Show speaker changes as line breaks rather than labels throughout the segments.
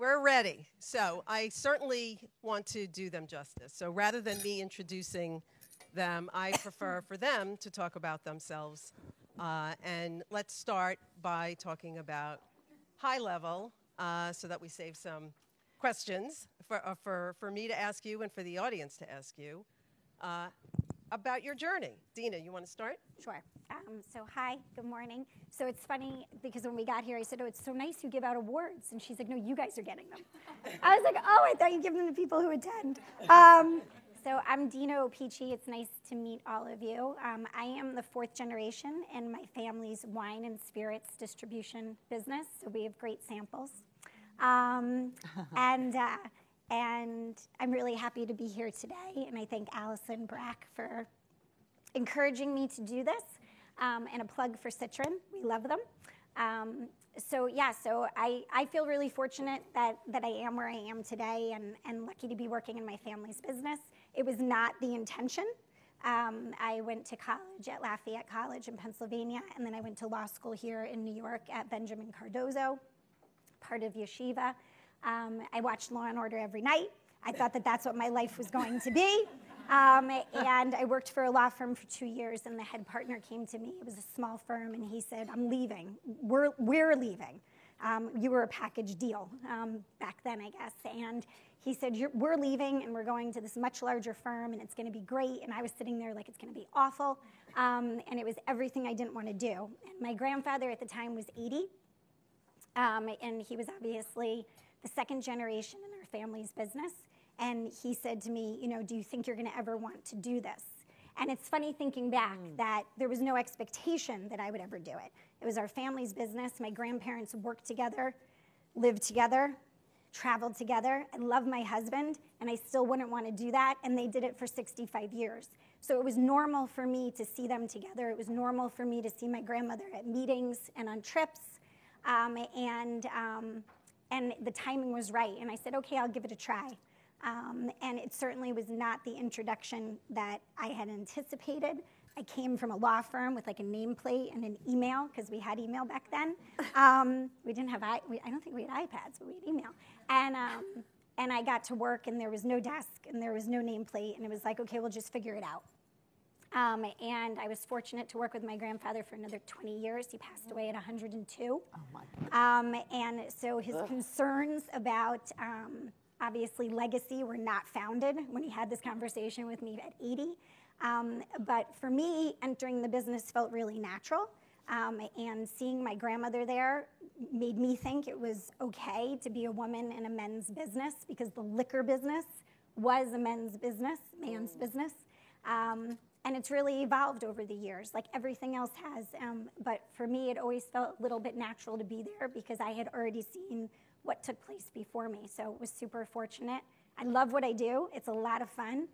We're ready. So I certainly want to do them justice. So rather than me introducing them, I prefer for them to talk about themselves. And let's start by talking about high level so that we save some questions for me to ask you and for the audience to ask you about your journey. Dina, you want to start?
Sure. So hi, good morning. So it's funny because when we got here, I said, oh, it's so nice you give out awards. And she's like, no, you guys are getting them. I was like, oh, I thought you give them to people who attend. So I'm Dina Opici. It's nice to meet all of you. I am the fourth generation in my family's wine and spirits distribution business. So we have great samples. And I'm really happy to be here today. And I thank Allison Brack for encouraging me to do this. And a plug for Citron. We love them. So I feel really fortunate that I am where I am today and lucky to be working in my family's business. It was not the intention. I went to college at Lafayette College in Pennsylvania, and then I went to law school here in New York at Benjamin Cardozo, part of Yeshiva. I watched Law and Order every night. I thought that that's what my life was going to be. And I worked for a law firm for 2 years, and the head partner came to me. It was a small firm, and he said, I'm leaving. We're leaving. You were a package deal back then, I guess. And he said, we're leaving, and we're going to this much larger firm, and it's going to be great. And I was sitting there like, it's going to be awful. And it was everything I didn't want to do. And my grandfather at the time was 80, and he was obviously the second generation in our family's business. And he said to me, do you think you're going to ever want to do this? And it's funny thinking back that there was no expectation that I would ever do it. It was our family's business. My grandparents worked together, lived together, traveled together. I love my husband, and I still wouldn't want to do that. And they did it for 65 years. So it was normal for me to see them together. It was normal for me to see my grandmother at meetings and on trips. And the timing was right. And I said, okay, I'll give it a try. And it certainly was not the introduction that I had anticipated. I came from a law firm with like a nameplate and an email, because we had email back then. We didn't have, I don't think we had iPads, but we had email. And I got to work, and there was no desk, and there was no nameplate, and it was like, okay, we'll just figure it out. And I was fortunate to work with my grandfather for another 20 years. He passed away at 102. Oh my. And so his concerns about obviously legacy were not founded when he had this conversation with me at 80. But for me, entering the business felt really natural. And seeing my grandmother there made me think it was okay to be a woman in a men's business, because the liquor business was a men's business, man's business. And it's really evolved over the years, like everything else has. But for me, it always felt a little bit natural to be there, because I had already seen what took place before me. So it was super fortunate. I love what I do. It's a lot of fun.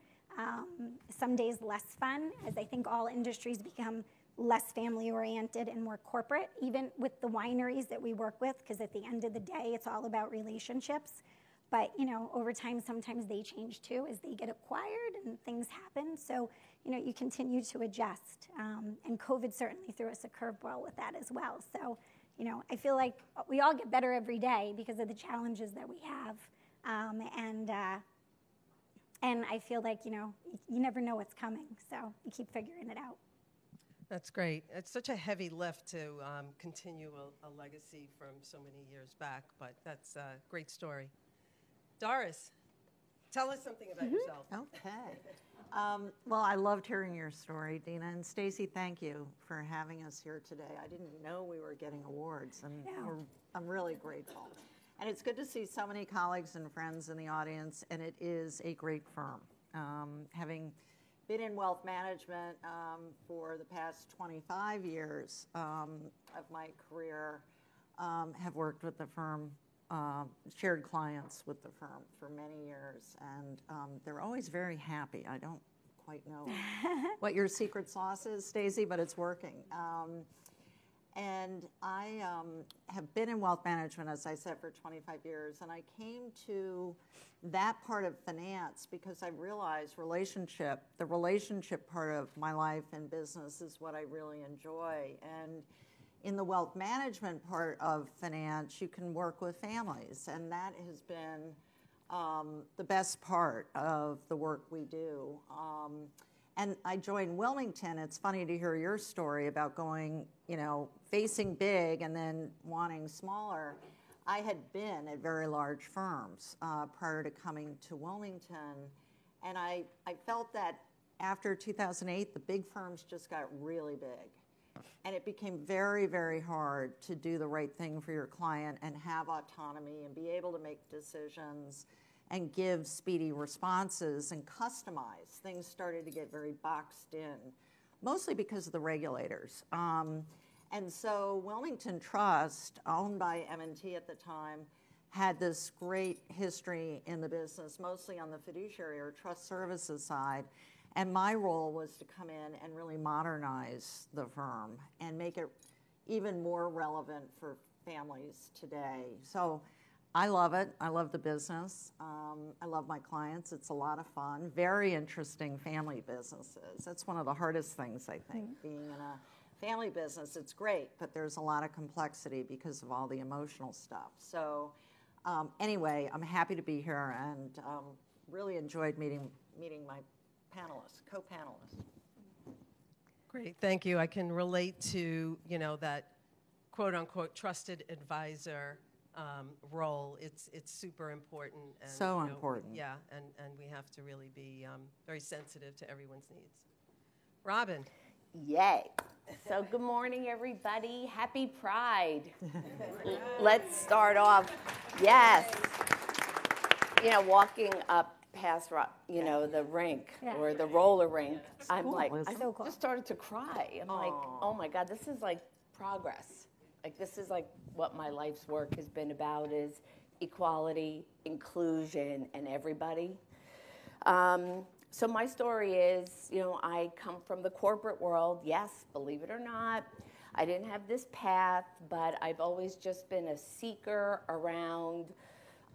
Some days less fun, as I think all industries become less family-oriented and more corporate, even with the wineries that we work with, because at the end of the day, it's all about relationships. But, over time, sometimes they change too as they get acquired and things happen. So, you continue to adjust. And COVID certainly threw us a curveball with that as well. So, I feel like we all get better every day because of the challenges that we have. And I feel like, you never know what's coming. So you keep figuring it out.
That's great. It's such a heavy lift to continue a legacy from so many years back, but that's a great story. Doris, tell us something about yourself.
Okay. Well, I loved hearing your story, Dina. And Stacy, thank you for having us here today. I didn't know we were getting awards, and I'm really grateful. And it's good to see so many colleagues and friends in the audience, and it is a great firm. Having been in wealth management for the past 25 years of my career, have worked with the firm, shared clients with the firm for many years, and they're always very happy. I don't quite know what your secret sauce is, Stacey, but it's working. And I have been in wealth management, as I said, for 25 years, and I came to that part of finance because I realized the relationship part of my life and business is what I really enjoy. And in the wealth management part of finance, you can work with families, and that has been the best part of the work we do. And I joined Wilmington. It's funny to hear your story about going, facing big and then wanting smaller. I had been at very large firms prior to coming to Wilmington, and I felt that after 2008, the big firms just got really big. And it became very, very hard to do the right thing for your client and have autonomy and be able to make decisions and give speedy responses and customize. Things started to get very boxed in, mostly because of the regulators. And so Wilmington Trust, owned by M&T at the time, had this great history in the business, mostly on the fiduciary or trust services side. And my role was to come in and really modernize the firm and make it even more relevant for families today. So I love it. I love the business. I love my clients. It's a lot of fun. Very interesting family businesses. That's one of the hardest things, I think, being in a family business. It's great, but there's a lot of complexity because of all the emotional stuff. So anyway, I'm happy to be here and really enjoyed meeting my panelists, co-panelists.
Great, thank you. I can relate to, that quote-unquote trusted advisor role. It's super important. And,
so important.
Yeah, and we have to really be very sensitive to everyone's needs. Robin.
Yay. So good morning, everybody. Happy Pride. Let's start off. Yes. Walking up past, the rink or the roller rink, I'm
cool.
like, I
so cool.
just started to cry. I'm like, oh my God, this is like progress. Like this is like what my life's work has been about is equality, inclusion, and everybody. So my story is, I come from the corporate world. Yes, believe it or not, I didn't have this path, but I've always just been a seeker around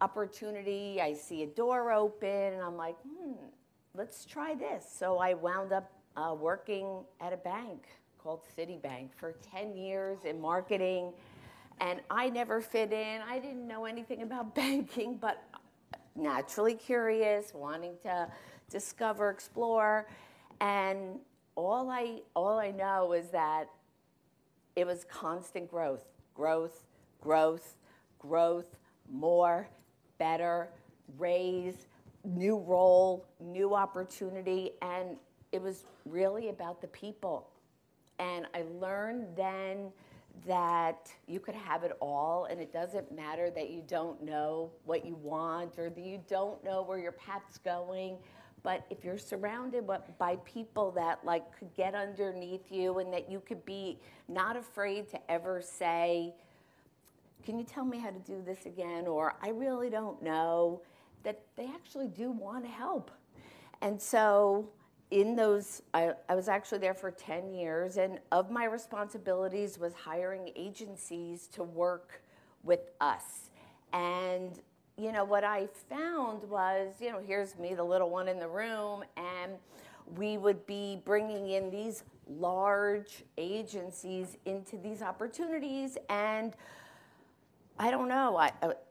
opportunity. I see a door open, and I'm like, let's try this. So I wound up working at a bank called Citibank for 10 years in marketing, and I never fit in. I didn't know anything about banking, but naturally curious, wanting to discover, explore, and all I know is that it was constant growth, more, better, raise, new role, new opportunity, and it was really about the people. And I learned then that you could have it all, and it doesn't matter that you don't know what you want or that you don't know where your path's going. But if you're surrounded by people that could get underneath you and that you could be not afraid to ever say, can you tell me how to do this again? Or I really don't know, that they actually do want to help. And so in those, I was actually there for 10 years, and of my responsibilities was hiring agencies to work with us. And what I found was, here's me, the little one in the room, and we would be bringing in these large agencies into these opportunities, and I don't know,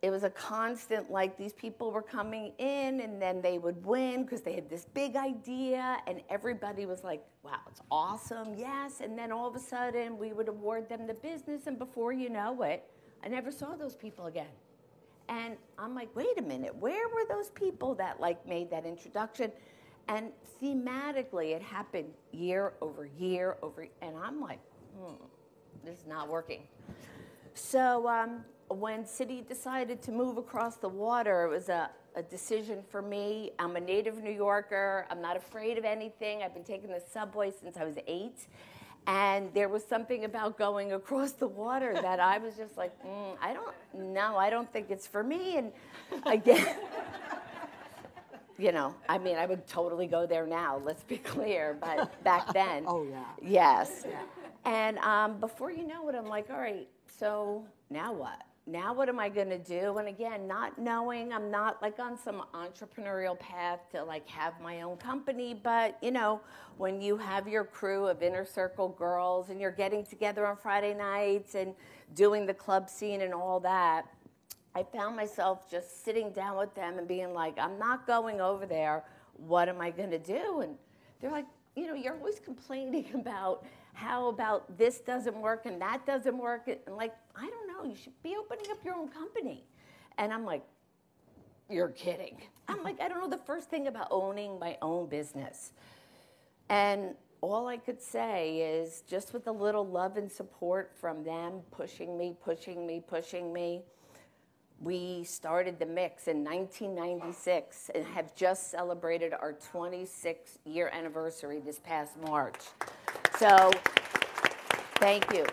it was a constant, these people were coming in, and then they would win because they had this big idea, and everybody was like, wow, it's awesome, yes, and then all of a sudden, we would award them the business, and before you know it, I never saw those people again. And I'm like, wait a minute, where were those people that made that introduction? And thematically, it happened year over year, and I'm like, this is not working. So when Citi decided to move across the water, it was a decision for me. I'm a native New Yorker. I'm not afraid of anything. I've been taking the subway since I was 8. And there was something about going across the water that I was just like, I don't think it's for me. And again, I would totally go there now, let's be clear. But back then,
oh, yeah.
Yes. Yeah. And before you know it, I'm like, all right, so now what? now what am I going to do? And again, not knowing, I'm not like on some entrepreneurial path to like have my own company, but you know, when you have your crew of inner circle girls and you're getting together on Friday nights and doing the club scene and all that, I found myself just sitting down with them and being like, I'm not going over there. What am I going to do? And they're like, you know, you're always complaining about how about this doesn't work and that doesn't work. And like, I don't know, you should be opening up your own company. And I'm like, you're kidding. I'm like, I don't know the first thing about owning my own business. And all I could say is just with a little love and support from them, pushing me, we started The Mix in 1996 and have just celebrated our 26th-year anniversary this past March. So, thank you.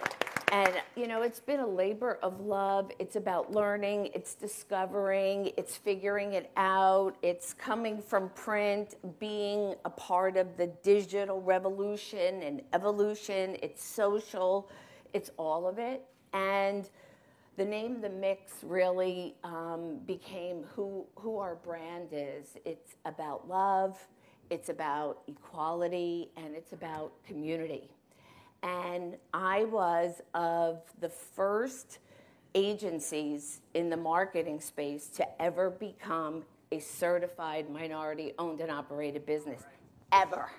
And, you know, it's been a labor of love. It's about learning. It's discovering. It's figuring it out. It's coming from print, being a part of the digital revolution and evolution. It's social. It's all of it. And the name The Mix really became who our brand is. It's about love, it's about equality, and it's about community. And I was of the first agencies in the marketing space to ever become a certified minority owned and operated business, ever.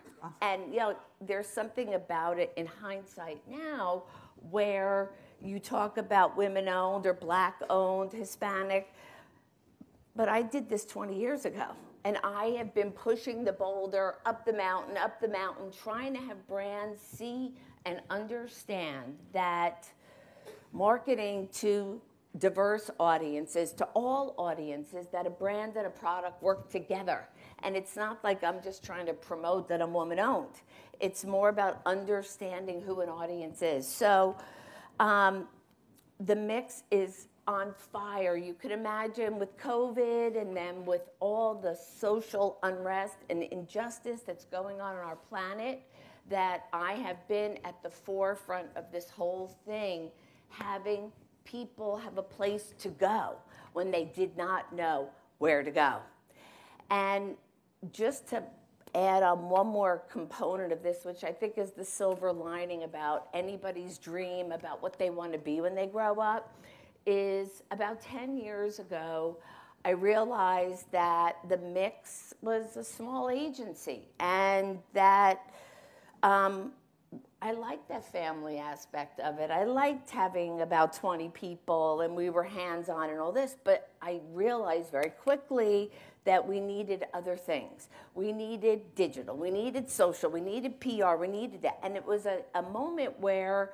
And you know, there's something about it in hindsight now where you talk about women-owned or Black-owned, Hispanic, but I did this 20 years ago. And I have been pushing the boulder up the mountain, trying to have brands see and understand that marketing to diverse audiences, to all audiences, that a brand and a product work together. And it's not like I'm just trying to promote that I'm woman-owned. It's more about understanding who an audience is. So The Mix is on fire. You could imagine with COVID and then with all the social unrest and injustice that's going on our planet, that I have been at the forefront of this whole thing, having people have a place to go when they did not know where to go. And just to add on one more component of this, which I think is the silver lining about anybody's dream about what they want to be when they grow up, is about 10 years ago, I realized that The Mix was a small agency and that I liked that family aspect of it. I liked having about 20 people and we were hands-on and all this, but I realized very quickly that we needed other things. We needed digital, we needed social, we needed PR, we needed that. And it was a moment where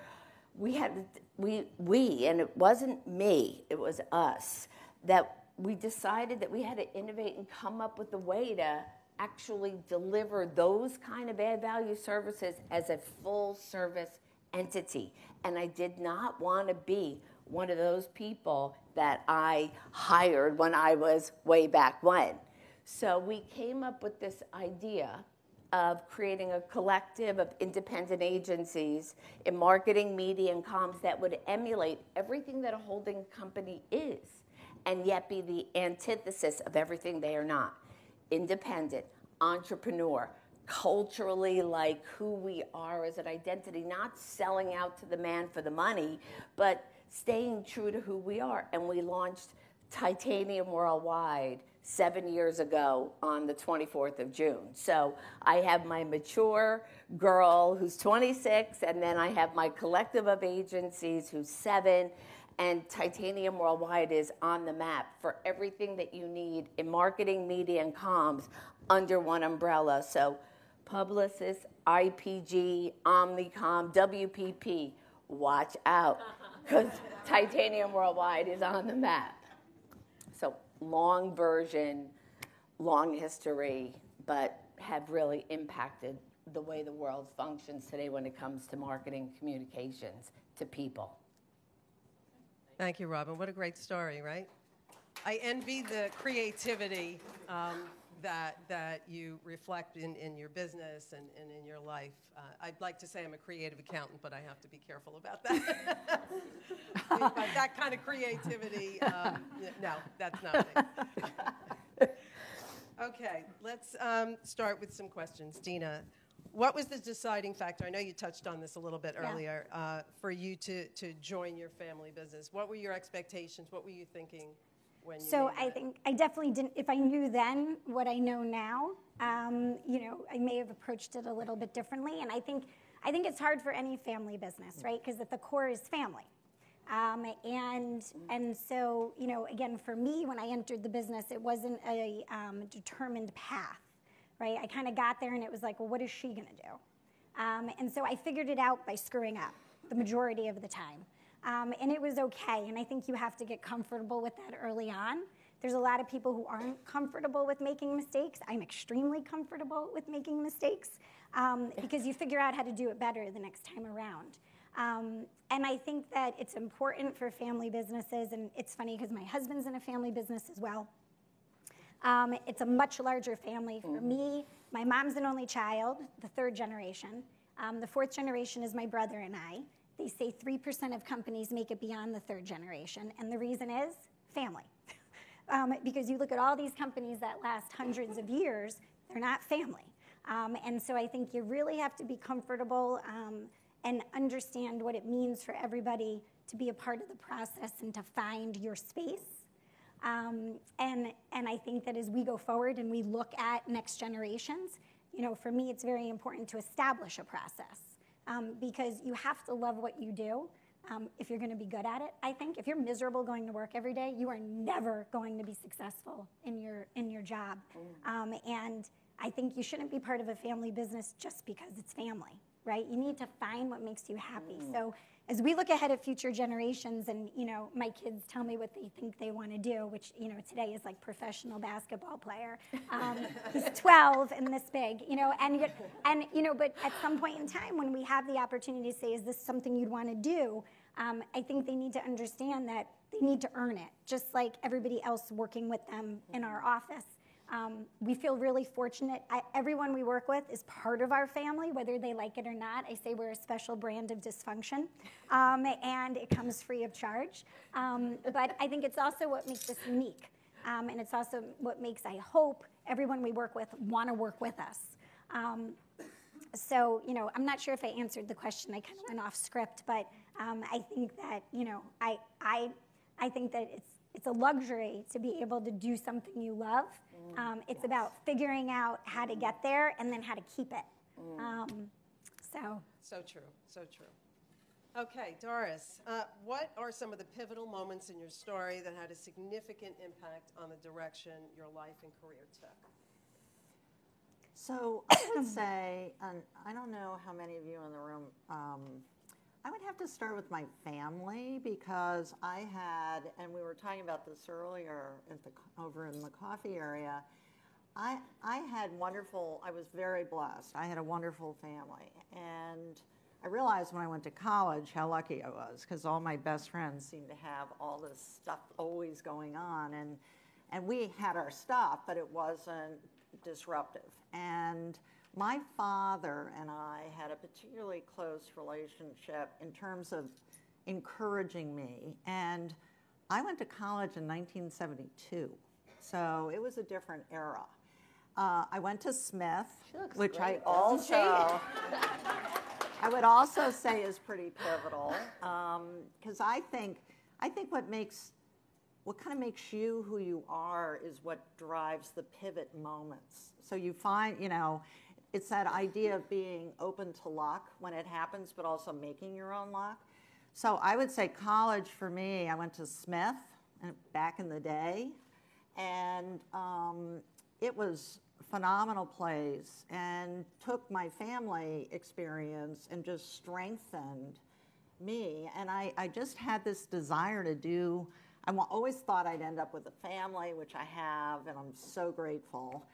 we, and it wasn't me, it was us, that we decided that we had to innovate and come up with a way to actually deliver those kind of add value services as a full service entity. And I did not want to be one of those people that I hired when I was way back when. So we came up with this idea of creating a collective of independent agencies in marketing, media, and comms that would emulate everything that a holding company is, and yet be the antithesis of everything they are not. Independent, entrepreneur, culturally like who we are as an identity, not selling out to the man for the money, but staying true to who we are. And we launched Titanium Worldwide 7 years ago on the 24th of June. So I have my mature girl who's 26, and then I have my collective of agencies who's 7, and Titanium Worldwide is on the map for everything that you need in marketing, media, and comms under one umbrella. So Publicis, IPG, Omnicom, WPP, watch out, because Titanium Worldwide is on the map. So long version, long history, but have really impacted the way the world functions today when it comes to marketing communications to people.
Thank you, Robin. What a great story, right? I envy the creativity that you reflect in your business and in your life. I'd like to say I'm a creative accountant, but I have to be careful about that. But that kind of creativity, no, that's not me. Okay, let's start with some questions. Dina, what was the deciding factor? I know you touched on this a little bit earlier, for you to join your family business. What were your expectations? What were you thinking when you
So
made
I
that?
think I definitely didn't, if I knew then what I know now, you know, I may have approached it a little bit differently. And I think it's hard for any family business, right? Because at the core is family. And so, you know, again, for me, when I entered the business, it wasn't a determined path, right? I kind of got there and it was like, well, what is she going to do? And so I figured it out by screwing up the majority of the time. And it was okay. And I think you have to get comfortable with that early on. There's a lot of people who aren't comfortable with making mistakes. I'm extremely comfortable with making mistakes because you figure out how to do it better the next time around. And I think that it's important for family businesses, and it's funny because my husband's in a family business as well. It's a much larger family. For me, my mom's an only child, the third generation. The fourth generation is my brother and I. They say 3% of companies make it beyond the third generation, and the reason is family. Because you look at all these companies that last hundreds of years, they're not family. And so I think you really have to be comfortable and understand what it means for everybody to be a part of the process and to find your space. And I think that as we go forward and we look at next generations, you know, for me, it's very important to establish a process because you have to love what you do if you're going to be good at it. I think if you're miserable going to work every day, you are never going to be successful in your job. And I think you shouldn't be part of a family business just because it's family, right? You need to find what makes you happy. So as we look ahead at future generations and, you know, my kids tell me what they think they want to do, which, you know, today is like professional basketball player. He's 12 and this big, you know, and, you know, but at some point in time when we have the opportunity to say, is this something you'd want to do? I think they need to understand that they need to earn it, just like everybody else working with them in our office. We feel really fortunate. Everyone we work with is part of our family, whether they like it or not. I say we're a special brand of dysfunction, and it comes free of charge. But I think it's also what makes us unique, and it's also what makes, I hope, everyone we work with want to work with us. So, you know, I'm not sure if I answered the question. I kind of went off script, but I think that, you know, I think that it's a luxury to be able to do something you love. It's about figuring out how to get there and then how to keep it.
So true, so true. Okay, Doris, what are some of the pivotal moments in your story that had a significant impact on the direction your life and career took?
So I would say, and I don't know how many of you in the room, I would have to start with my family because I had, and we were talking about this earlier over in the coffee area, I was very blessed. I had a wonderful family. And I realized when I went to college how lucky I was because all my best friends seemed to have all this stuff always going on. And we had our stuff, but it wasn't disruptive. And my father and I had a particularly close relationship in terms of encouraging me. And I went to college in 1972, so it was a different era. I went to Smith, which great. I would also say is pretty pivotal because I think what kind of makes you who you are is what drives the pivot moments. So you find, you know, it's that idea of being open to luck when it happens, but also making your own luck. So I would say college for me, I went to Smith back in the day, and it was a phenomenal place and took my family experience and just strengthened me. And I just had this desire to do, I always thought I'd end up with a family, which I have, and I'm so grateful.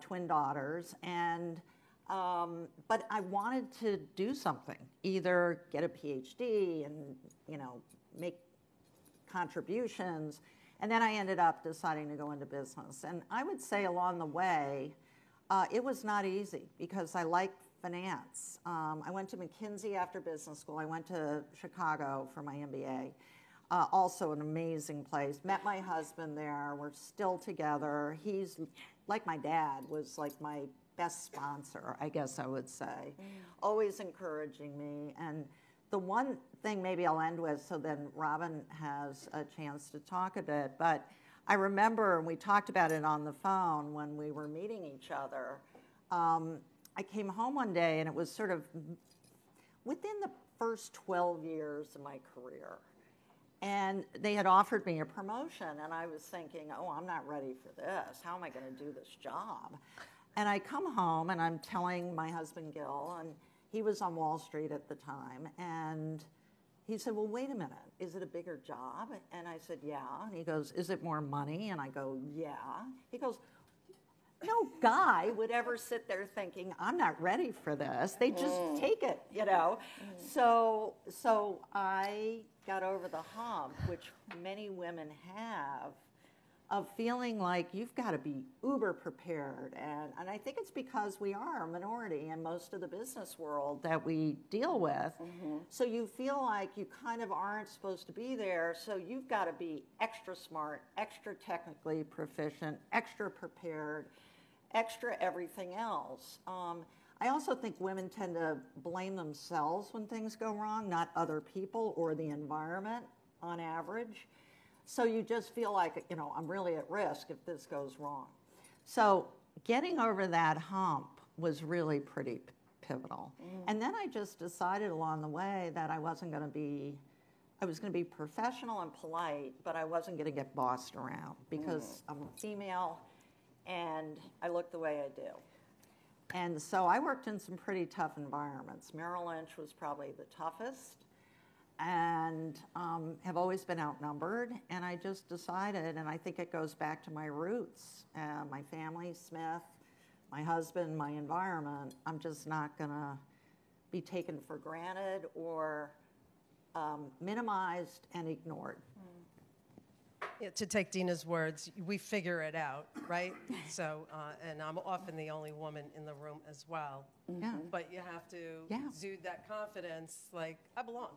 Twin daughters, and but I wanted to do something, either get a PhD and, you know, make contributions. And then I ended up deciding to go into business. And I would say along the way, it was not easy because I liked finance. I went to McKinsey after business school. I went to Chicago for my MBA. Also an amazing place. Met my husband there. We're still together. He's like my dad, was like my best sponsor, I guess I would say. Always encouraging me. And the one thing maybe I'll end with, so then Robin has a chance to talk a bit, but I remember, and we talked about it on the phone when we were meeting each other, I came home one day and it was sort of within the first 12 years of my career. And they had offered me a promotion and I was thinking, oh, I'm not ready for this. How am I going to do this job? And I come home and I'm telling my husband, Gil, and he was on Wall Street at the time, and he said, well, wait a minute, is it a bigger job? And I said, yeah. And he goes, is it more money? And I go, yeah. He goes, no guy would ever sit there thinking, I'm not ready for this. They just take it, you know. So I got over the hump, which many women have, of feeling like you've got to be uber prepared. And I think it's because we are a minority in most of the business world that we deal with. So you feel like you kind of aren't supposed to be there. So you've got to be extra smart, extra technically proficient, extra prepared, extra everything else. I also think women tend to blame themselves when things go wrong, not other people or the environment on average. So you just feel like, you know, I'm really at risk if this goes wrong. So getting over that hump was really pretty pivotal. And then I just decided along the way that I was going to be professional and polite, but I wasn't going to get bossed around because I'm a female and I look the way I do. And so I worked in some pretty tough environments. Merrill Lynch was probably the toughest, and have always been outnumbered. And I just decided, and I think it goes back to my roots, my family, Smith, my husband, my environment. I'm just not going to be taken for granted or minimized and ignored.
Yeah, to take Dina's words, we figure it out, right? So, and I'm often the only woman in the room as well.
Yeah.
But you have to exude that confidence, like, I belong.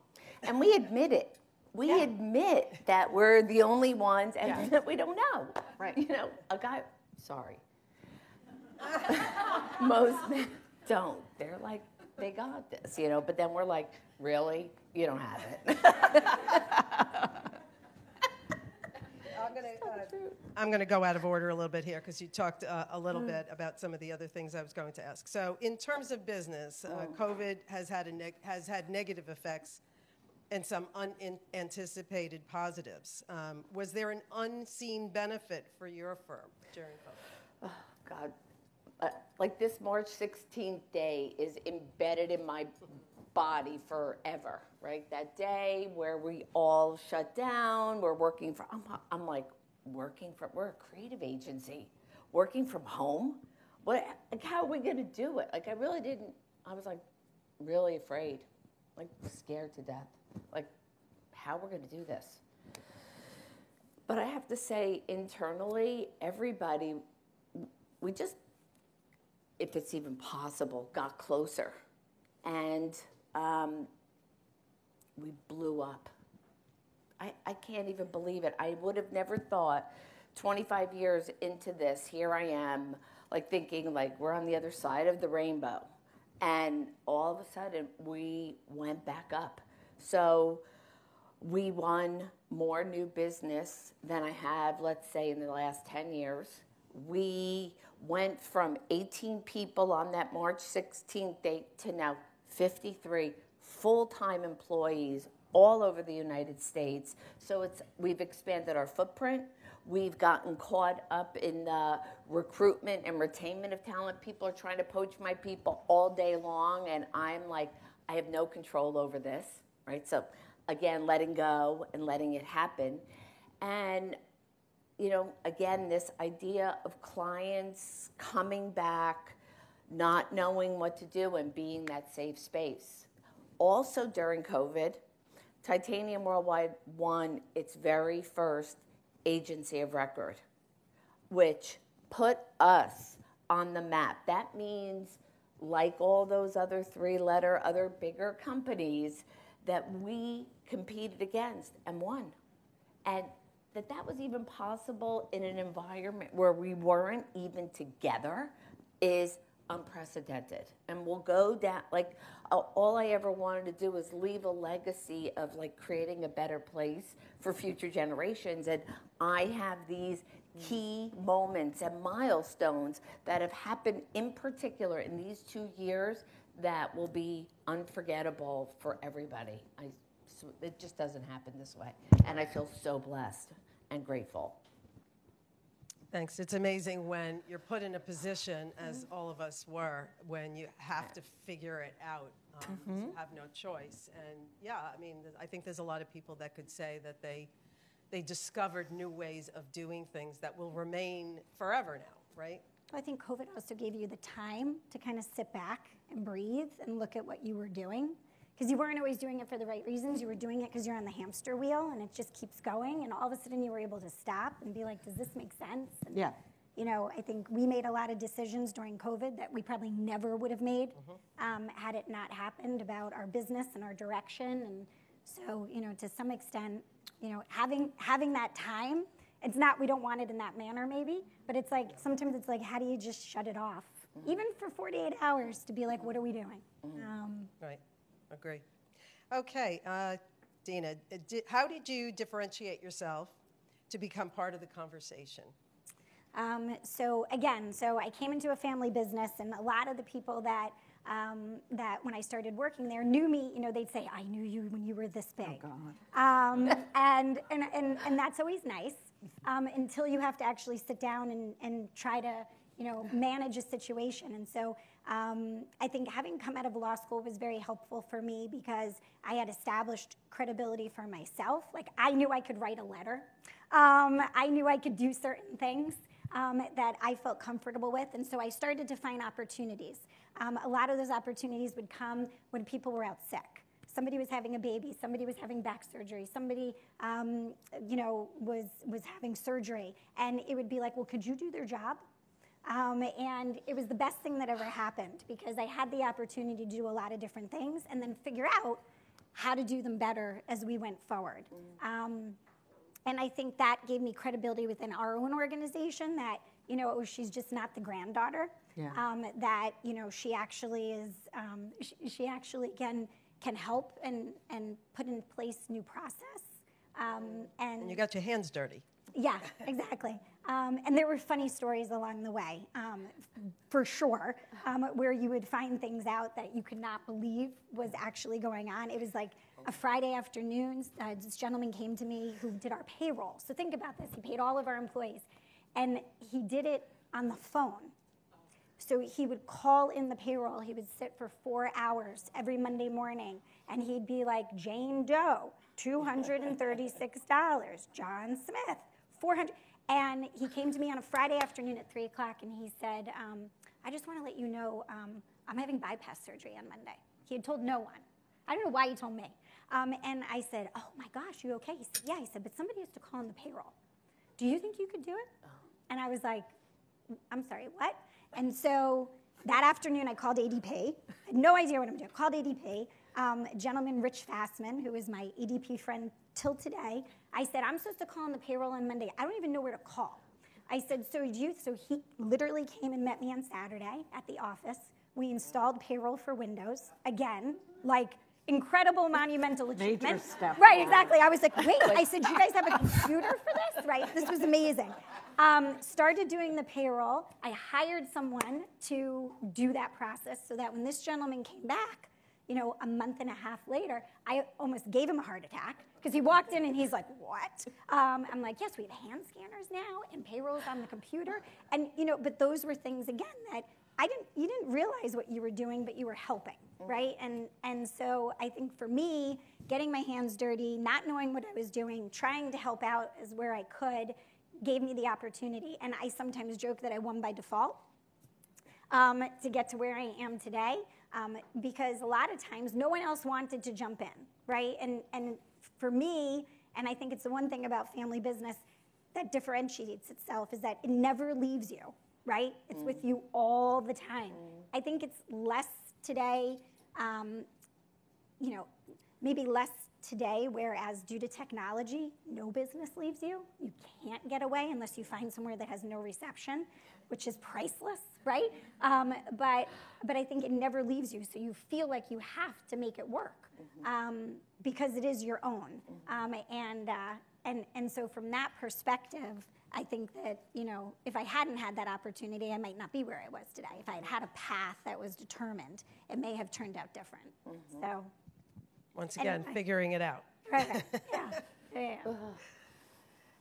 And we admit it. We admit that we're the only ones and that we don't know.
Right.
You know, a guy, sorry. Most men don't. They're like, they got this, you know, but then we're like, really? You don't have it.
I'm going to go out of order a little bit here because you talked a little bit about some of the other things I was going to ask. So in terms of business, COVID has had negative effects and some unanticipated positives. Was there an unseen benefit for your firm during COVID?
Oh, God. Like this March 16th day is embedded in my body forever, right? That day where we all shut down, we're working from, I'm like, we're a creative agency, working from home? What? Like, how are we going to do it? Like, I was like really afraid, like scared to death. Like, how we're going to do this? But I have to say, internally, everybody, we just, if it's even possible, got closer. And we blew up. I can't even believe it. I would have never thought 25 years into this, here I am, like thinking like we're on the other side of the rainbow. And all of a sudden, we went back up. So we won more new business than I have, let's say, in the last 10 years. We went from 18 people on that March 16th date to now 53 full-time employees all over the United States. So we've expanded our footprint. We've gotten caught up in the recruitment and retainment of talent. People are trying to poach my people all day long, and I'm like, I have no control over this, right? So again, letting go and letting it happen. And, you know, again, this idea of clients coming back, not knowing what to do and being that safe space. Also during COVID, Titanium Worldwide won its very first agency of record, which put us on the map. That means, like all those other three-letter, other bigger companies, that we competed against and won. And that was even possible in an environment where we weren't even together is unprecedented. And we'll go down, like, all I ever wanted to do was leave a legacy of, like, creating a better place for future generations. And I have these key moments and milestones that have happened in particular in these 2 years that will be unforgettable for everybody. It just doesn't happen this way. And I feel so blessed and grateful.
Thanks. It's amazing when you're put in a position, as all of us were, when you have to figure it out. You have no choice. And yeah, I mean, I think there's a lot of people that could say that they discovered new ways of doing things that will remain forever now, right?
I think COVID also gave you the time to kind of sit back and breathe and look at what you were doing. Because you weren't always doing it for the right reasons. You were doing it because you're on the hamster wheel and it just keeps going. And all of a sudden you were able to stop and be like, does this make sense? And,
Yeah.
You know, I think we made a lot of decisions during COVID that we probably never would have made had it not happened about our business and our direction. And so, you know, to some extent, you know, having that time, it's not, we don't want it in that manner maybe, but it's like, sometimes it's like, how do you just shut it off? Even for 48 hours to be like, what are we doing?
Right. Agree. Okay, Dina, how did you differentiate yourself to become part of the conversation?
So I came into a family business, and a lot of the people that when I started working there knew me. You know, they'd say, "I knew you when you were this big."
Oh God.
And that's always nice until you have to actually sit down and try to, you know, manage a situation. And so I think having come out of law school was very helpful for me because I had established credibility for myself. Like, I knew I could write a letter. I knew I could do certain things that I felt comfortable with. And so I started to find opportunities. A lot of those opportunities would come when people were out sick. Somebody was having a baby, somebody was having back surgery, somebody, you know, was having surgery. And it would be like, well, could you do their job? And it was the best thing that ever happened because I had the opportunity to do a lot of different things and then figure out how to do them better as we went forward. And I think that gave me credibility within our own organization that, you know, she's just not the granddaughter.
Yeah.
That, you know, she actually is, she actually can help and put in place new process.
And you got your hands dirty.
Yeah, exactly. And there were funny stories along the way, for sure, where you would find things out that you could not believe was actually going on. It was like a Friday afternoon. This gentleman came to me who did our payroll. So think about this. He paid all of our employees. And he did it on the phone. So he would call in the payroll. He would sit for 4 hours every Monday morning. And he'd be like, Jane Doe, $236. John Smith, $400. And he came to me on a Friday afternoon at 3 o'clock, and he said, I just want to let you know I'm having bypass surgery on Monday. He had told no one. I don't know why he told me. And I said, oh, my gosh, you okay? He said, yeah. He said, but somebody has to call in the payroll. Do you think you could do it? And I was like, I'm sorry, what? And so that afternoon, I called ADP. I had no idea what I'm doing. Called ADP. A gentleman, Rich Fassman, who is my ADP friend till today. I said, I'm supposed to call on the payroll on Monday. I don't even know where to call. I said, so he literally came and met me on Saturday at the office. We installed payroll for Windows. Again, like incredible monumental achievement.
Major step.
Right, exactly. I was like, wait, I said, you guys have a computer for this? Right, this was amazing. Started doing the payroll. I hired someone to do that process so that when this gentleman came back, you know, a month and a half later, I almost gave him a heart attack because he walked in and he's like, what? I'm like, yes, we have hand scanners now and payroll's on the computer. And, you know, but those were things, again, that you didn't realize what you were doing, but you were helping, right? And so I think for me, getting my hands dirty, not knowing what I was doing, trying to help out as where I could, gave me the opportunity. And I sometimes joke that I won by default to get to where I am today. Because a lot of times no one else wanted to jump in, right? And for me, and I think it's the one thing about family business, that differentiates itself is that it never leaves you, right? It's with you all the time. I think it's less today, maybe less today, whereas due to technology, no business leaves you. You can't get away unless you find somewhere that has no reception, which is priceless, right? But I think it never leaves you, so you feel like you have to make it work because it is your own. And so from that perspective, I think that, if I hadn't had that opportunity, I might not be where I was today. If I had had a path that was determined, it may have turned out different. So.
Once again, figuring it out.
Right. Yeah.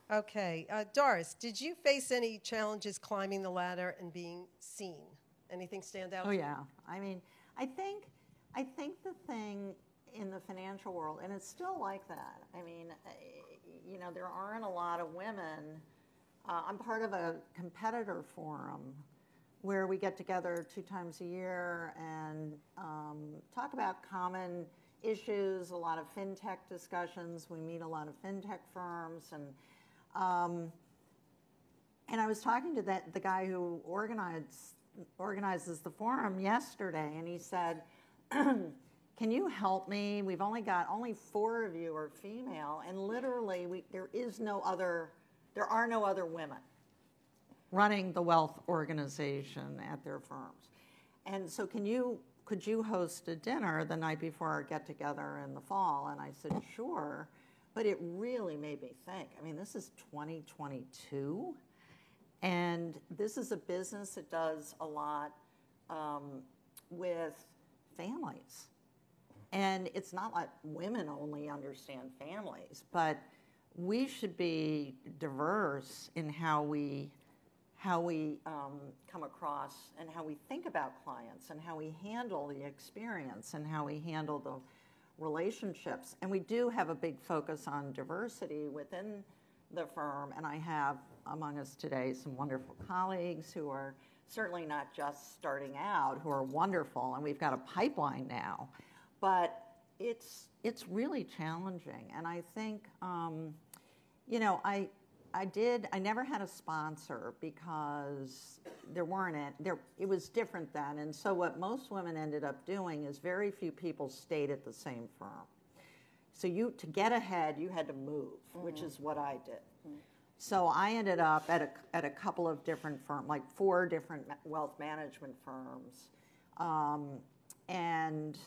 Okay. Doris, did you face any challenges climbing the ladder and being seen? Anything stand out?
Oh, yeah. I mean, I think the thing in the financial world, and it's still like that. I mean, there aren't a lot of women. I'm part of a competitor forum where we get together 2 times a year and talk about common issues, a lot of fintech discussions. We meet a lot of fintech firms, and I was talking to the guy who organizes the forum yesterday, and he said, "Can you help me? We've only 4 of you are female, and literally there are no other women running the wealth organization at their firms, and so could you host a dinner the night before our get-together in the fall?" And I said, "Sure," but it really made me think. I mean, this is 2022, and this is a business that does a lot with families. And it's not like women only understand families, but we should be diverse in how we come across and how we think about clients and how we handle the experience and how we handle the relationships. And we do have a big focus on diversity within the firm. And I have among us today some wonderful colleagues who are certainly not just starting out, who are wonderful. And we've got a pipeline now. But it's really challenging. And I think, I never had a sponsor because it was different then. And so what most women ended up doing is very few people stayed at the same firm. So to get ahead, you had to move, which is what I did. So I ended up at a couple of different firms, like 4 different wealth management firms. And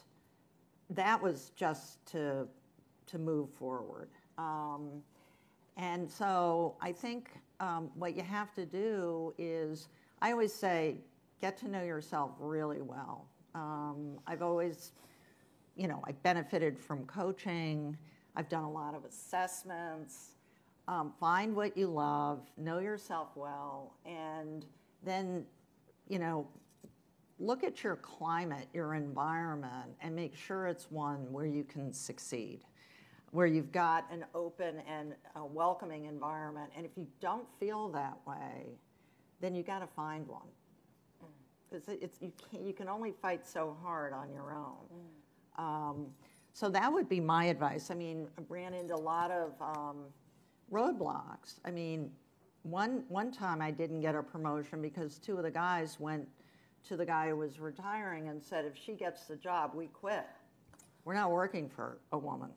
that was just to move forward. And so I think what you have to do is, I always say, get to know yourself really well. I've always, I've benefited from coaching. I've done a lot of assessments. Find what you love, know yourself well, and then, look at your climate, your environment, and make sure it's one where you can succeed, where you've got an open and a welcoming environment. And if you don't feel that way, then you got to find one. Because you can only fight so hard on your own. So that would be my advice. I mean, I ran into a lot of roadblocks. I mean, one time I didn't get a promotion because 2 of the guys went to the guy who was retiring and said, "If she gets the job, we quit. We're not working for a woman."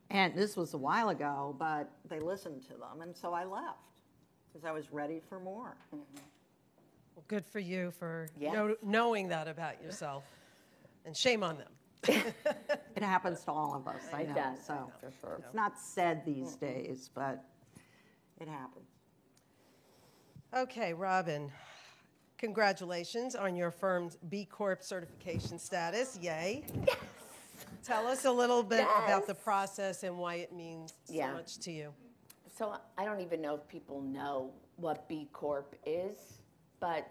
And this was a while ago, but they listened to them. And so I left because I was ready for more.
Well, good for you for knowing that about yourself. And shame on them.
It happens to all of us, I know.
does,
So
for sure.
It's not said these days, but it happens.
Okay, Robin, congratulations on your firm's B Corp certification status. Yay. Yes. Tell us a little bit about the process and why it means so much to you.
So I don't even know if people know what B Corp is, but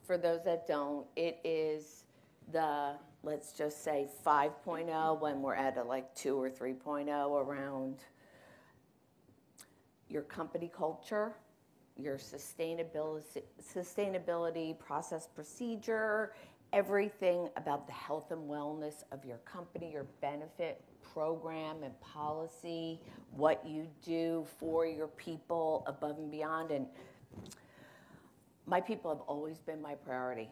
for those that don't, it is the, let's just say 5.0 when we're at a 2 or 3.0 around your company culture, your sustainability process procedure, everything about the health and wellness of your company, your benefit program and policy, what you do for your people above and beyond. And my people have always been my priority.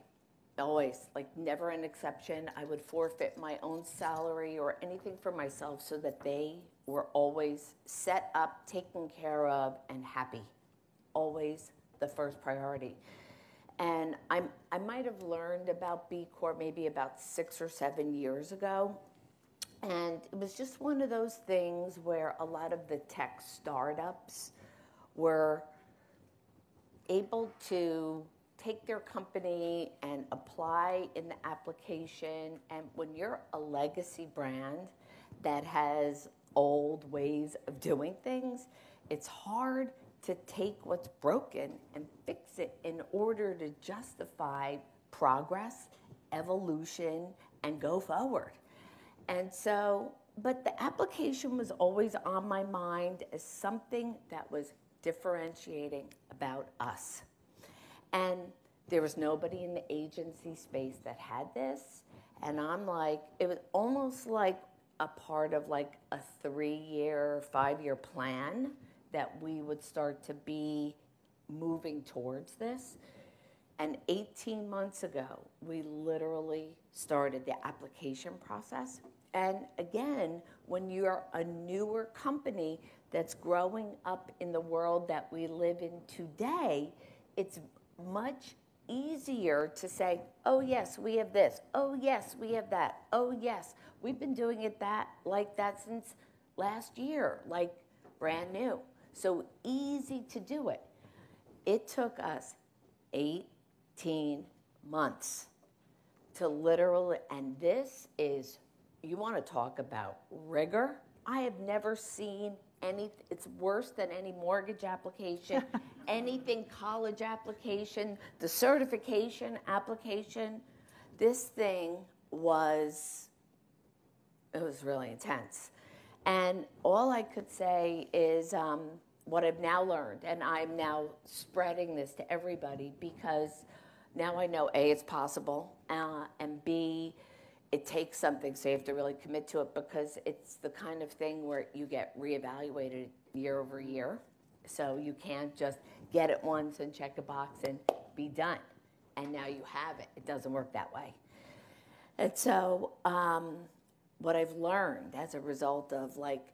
Always, like never an exception. I would forfeit my own salary or anything for myself so that they were always set up, taken care of, and happy. Always the first priority. And I might have learned about B Corp maybe about 6 or 7 years ago. And it was just one of those things where a lot of the tech startups were able to take their company and apply in the application. And when you're a legacy brand that has old ways of doing things, it's hard to take what's broken and fix it in order to justify progress, evolution, and go forward. And so, but the application was always on my mind as something that was differentiating about us. And there was nobody in the agency space that had this. And I'm like, it was almost like a part of like a 3-year, 5-year plan that we would start to be moving towards this. And 18 months ago, we literally started the application process. And again, when you're a newer company that's growing up in the world that we live in today, it's much easier to say, oh yes, we have this. Oh yes, we have that. Oh yes, we've been doing it like that since last year, like brand new. So easy to do it. It took us 18 months to literally, and this is, you want to talk about rigor? I have never seen anything, it's worse than any mortgage application, anything college application, the certification application. This thing was really intense. And all I could say is what I've now learned, and I'm now spreading this to everybody because now I know A, it's possible, and B, it takes something, so you have to really commit to it because it's the kind of thing where you get reevaluated year over year. So you can't just get it once and check a box and be done. And now you have it. It doesn't work that way. And so what I've learned as a result of like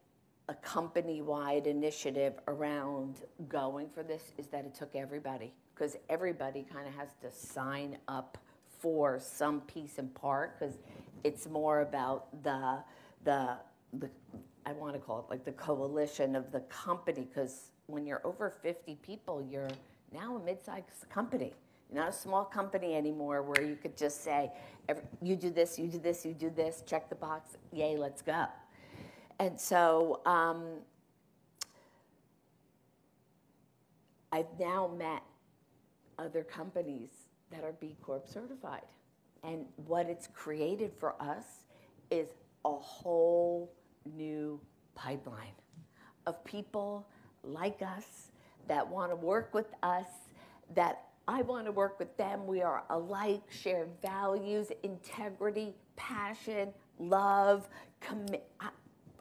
a company-wide initiative around going for this is that it took everybody, because everybody kind of has to sign up for some piece and part, because it's more about the I want to call it like the coalition of the company, because when you're over 50 people, you're now a mid-sized company. You're not a small company anymore where you could just say, you do this, you do this, you do this, check the box, yay, let's go. And so I've now met other companies that are B Corp certified. And what it's created for us is a whole new pipeline of people like us that want to work with us, that I want to work with them. We are alike, shared values, integrity, passion, love,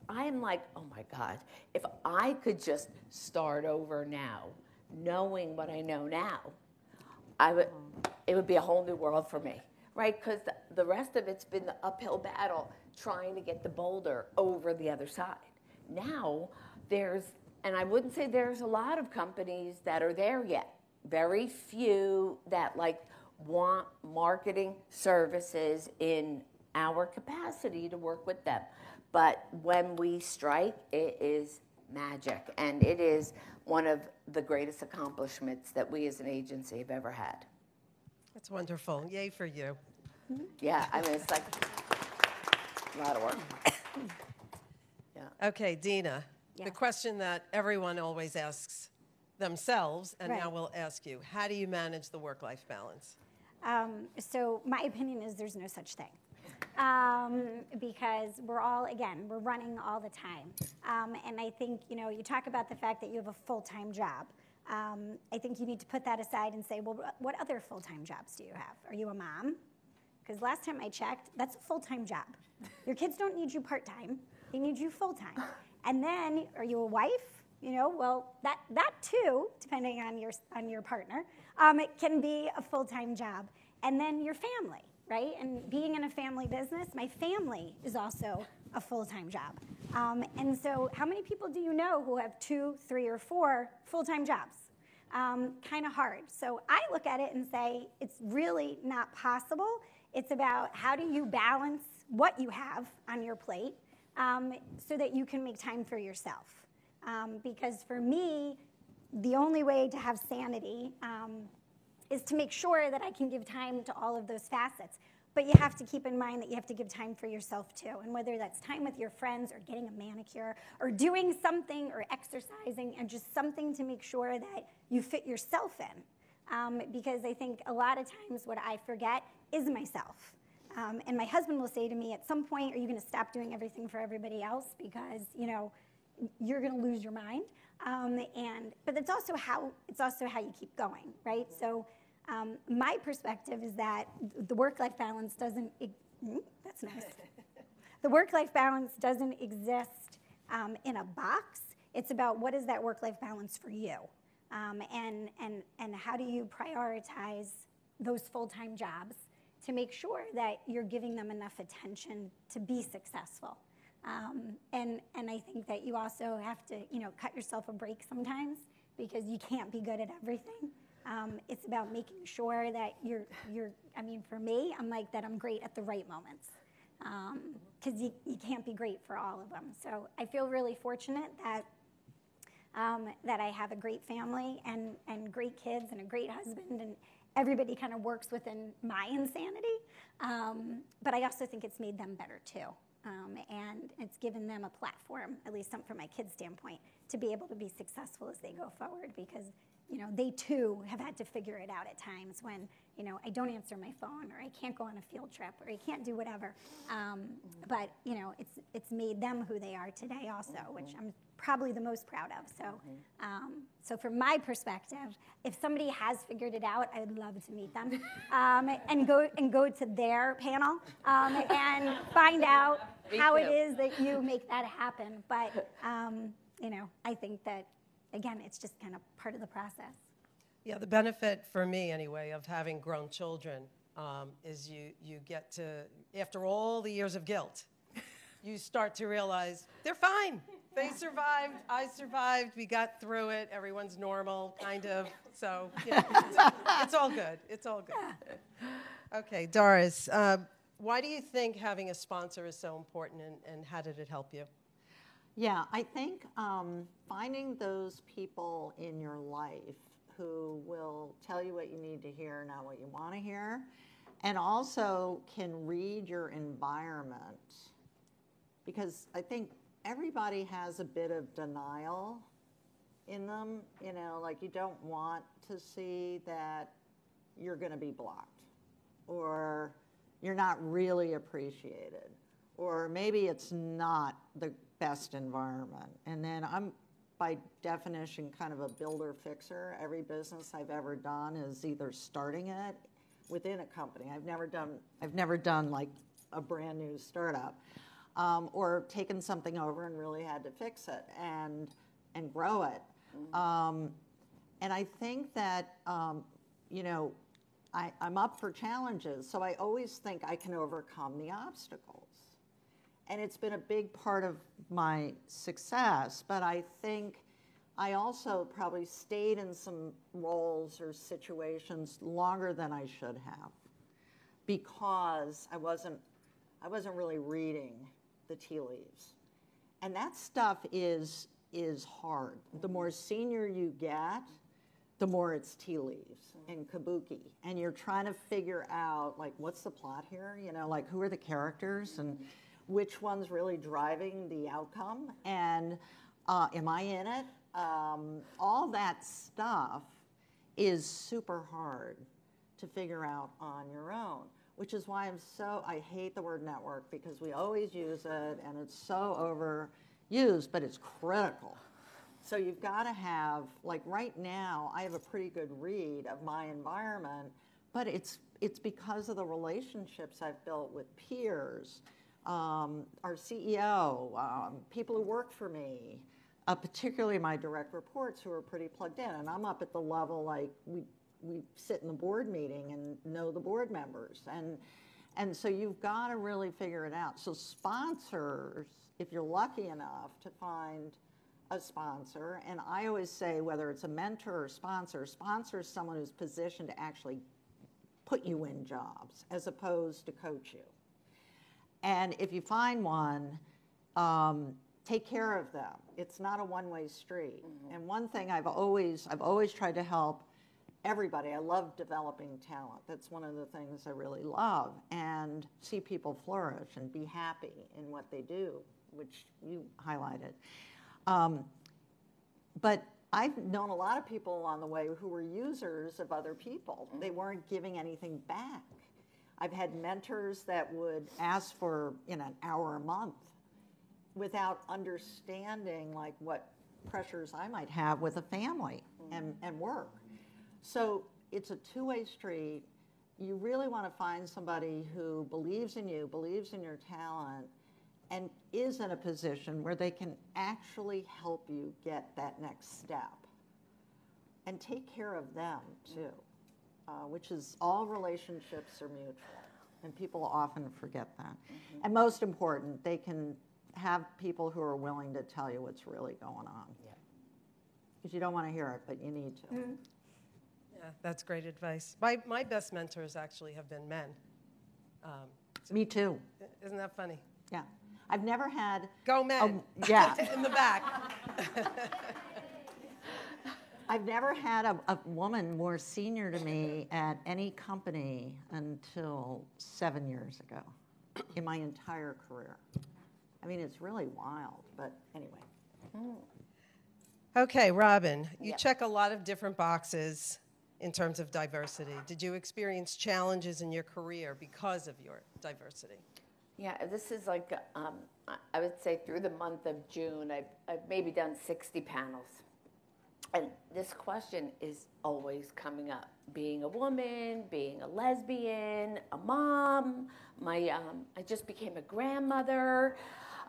I am like, oh my God, if I could just start over now, knowing what I know now, it would be a whole new world for me, right? Because the rest of it's been the uphill battle trying to get the boulder over the other side. Now and I wouldn't say there's a lot of companies that are there yet. Very few that like want marketing services in our capacity to work with them. But when we strike, it is magic. And it is one of the greatest accomplishments that we as an agency have ever had.
That's wonderful. Yay for you.
Yeah, I mean, it's like a lot of work. Yeah.
Okay, Dina,
Yeah.
the question that everyone always asks themselves, and
Right.
now we'll ask you, how do you manage the work-life balance?
So my opinion is there's no such thing. Because we're running all the time. And I think, you talk about the fact that you have a full-time job. I think you need to put that aside and say, well, what other full-time jobs do you have? Are you a mom? Because last time I checked, that's a full-time job. Your kids don't need you part-time. They need you full time. And then, are you a wife? Well, that too, depending on your partner, it can be a full-time job. And then your family, right? And being in a family business, my family is also a full-time job. And so how many people do you know who have 2, 3, or 4 full-time jobs? Kind of hard. So I look at it and say, it's really not possible. It's about how do you balance what you have on your plate so that you can make time for yourself. Because for me, the only way to have sanity is to make sure that I can give time to all of those facets. But you have to keep in mind that you have to give time for yourself too. And whether that's time with your friends or getting a manicure or doing something or exercising and just something to make sure that you fit yourself in. Because I think a lot of times what I forget is myself. And my husband will say to me, at some point, are you going to stop doing everything for everybody else? Because, you're going to lose your mind. But it's also how you keep going, right? So my perspective is that the work-life balance doesn't. That's nice. The work-life balance doesn't exist in a box. It's about what is that work-life balance for you, and how do you prioritize those full-time jobs to make sure that you're giving them enough attention to be successful. And I think that you also have to, cut yourself a break sometimes because you can't be good at everything. It's about making sure that you're. For me, I'm like that. I'm great at the right moments because you can't be great for all of them. So I feel really fortunate that I have a great family and great kids and a great husband, and everybody kind of works within my insanity. But I also think it's made them better too. And it's given them a platform, at least from my kids' standpoint, to be able to be successful as they go forward because, they too have had to figure it out at times when, I don't answer my phone or I can't go on a field trip or I can't do whatever. But, it's made them who they are today also, which I'm probably the most proud of. So from my perspective, if somebody has figured it out, I would love to meet them and go to their panel and find out how it is that you make that happen. But, I think that, again, it's just kind of part of the process.
Yeah, the benefit for me, anyway, of having grown children is you get to, after all the years of guilt, you start to realize they're fine. They survived. I survived. We got through it. Everyone's normal, kind of. So it's all good. It's all good. Okay, Doris, why do you think having a sponsor is so important, and how did it help you?
Yeah, I think finding those people in your life who will tell you what you need to hear, not what you want to hear, and also can read your environment. Because I think everybody has a bit of denial in them, like you don't want to see that you're going to be blocked or you're not really appreciated or maybe it's not the best environment. And then I'm, by definition, kind of a builder fixer. Every business I've ever done is either starting it within a company. I've never done like a brand new startup. Or taken something over and really had to fix it and grow it. And I think that, I'm up for challenges, so I always think I can overcome the obstacles. And it's been a big part of my success, but I think I also probably stayed in some roles or situations longer than I should have because I wasn't really reading the tea leaves. And that stuff is hard. The more senior you get, the more it's tea leaves and kabuki. And you're trying to figure out, like, what's the plot here? Like, who are the characters and which one's really driving the outcome? And am I in it? All that stuff is super hard to figure out on your own. Which is why I hate the word network because we always use it and it's so overused, but it's critical. So you've got to have, like right now, I have a pretty good read of my environment, but it's because of the relationships I've built with peers, our CEO, people who work for me, particularly my direct reports who are pretty plugged in. And I'm up at the level like we sit in the board meeting and know the board members. And so you've got to really figure it out. So sponsors, if you're lucky enough to find a sponsor, and I always say whether it's a mentor or sponsor is someone who's positioned to actually put you in jobs as opposed to coach you. And if you find one, take care of them. It's not a one-way street. Mm-hmm. And one thing I've always tried to help everybody. I love developing talent. That's one of the things I really love. And see people flourish and be happy in what they do, which you highlighted. But I've known a lot of people along the way who were users of other people. They weren't giving anything back. I've had mentors that would ask for an hour a month without understanding like what pressures I might have with a family and work. So it's a two-way street. You really want to find somebody who believes in you, believes in your talent, and is in a position where they can actually help you get that next step. And take care of them too, which is all relationships are mutual. And people often forget that. Mm-hmm. And most important, they can have people who are willing to tell you what's really going on. Because you don't want to hear it, but you need to. Mm-hmm.
Yeah, that's great advice. My best mentors actually have been men.
Me too.
Isn't that funny?
Yeah. I've never had...
Go men.
Yeah.
In the back.
I've never had a woman more senior to me at any company until 7 years ago in my entire career. I mean, it's really wild, but anyway.
Okay, Robin, you check a lot of different boxes in terms of diversity. Did you experience challenges in your career because of your diversity?
Yeah, this is like, I would say through the month of June, I've maybe done 60 panels. And this question is always coming up. Being a woman, being a lesbian, a mom, I just became a grandmother.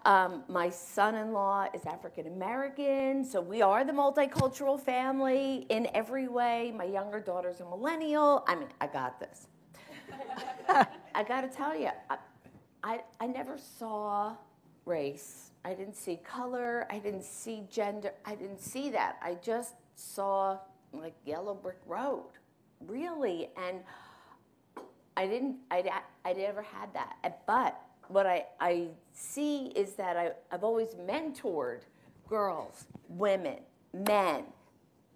My son-in-law is African American, so we are the multicultural family in every way. My younger daughter's a millennial. I mean, I got this. I got to tell you, I never saw race. I didn't see color. I didn't see gender. I didn't see that. I just saw like yellow brick road, really. And I never had that. But what I see is that I've always mentored girls, women, men,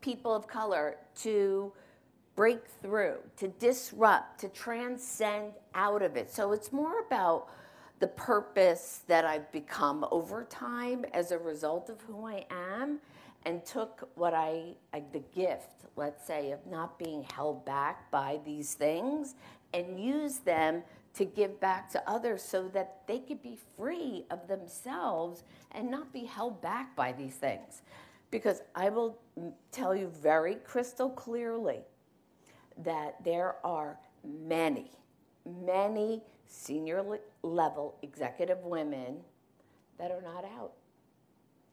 people of color to break through, to disrupt, to transcend out of it. So it's more about the purpose that I've become over time as a result of who I am, and took what the gift, let's say, of not being held back by these things, and use them to give back to others so that they could be free of themselves and not be held back by these things. Because I will tell you very crystal clearly that there are many, many senior level executive women that are not out,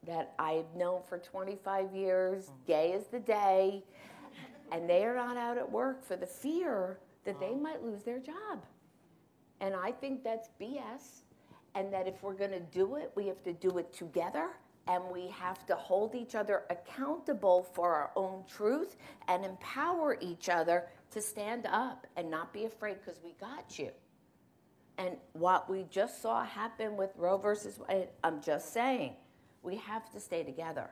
that I've known for 25 years, gay as the day, and they are not out at work for the fear that they might lose their job. And I think that's BS, and that if we're going to do it, we have to do it together, and we have to hold each other accountable for our own truth and empower each other to stand up and not be afraid, because we got you. And what we just saw happen with Roe versus Wade, I'm just saying, we have to stay together.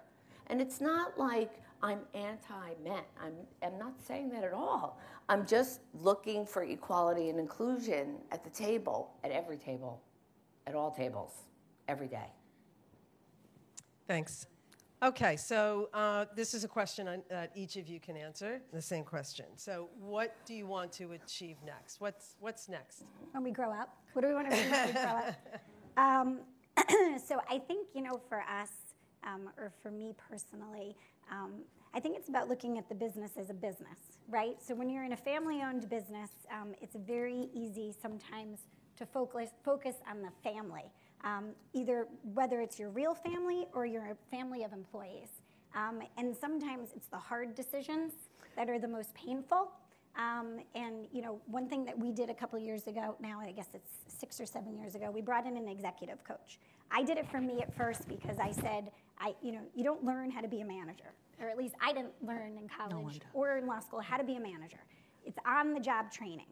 And it's not like I'm anti-men. I'm not saying that at all. I'm just looking for equality and inclusion at the table, at every table, at all tables, every day.
Thanks. Okay, so this is a question that each of you can answer, the same question. So what do you want to achieve next? What's next?
When we grow up? What do we want to do when we grow up? So I think, for us, or for me personally, I think it's about looking at the business as a business, right? So when you're in a family-owned business, it's very easy sometimes to focus on the family, either whether it's your real family or your family of employees. And sometimes it's the hard decisions that are the most painful. And one thing that we did a couple years ago, now I guess it's 6 or 7 years ago, we brought in an executive coach. I did it for me at first because I said, you don't learn how to be a manager, or at least I didn't learn in college or in law school how to be a manager. It's on-the-job training.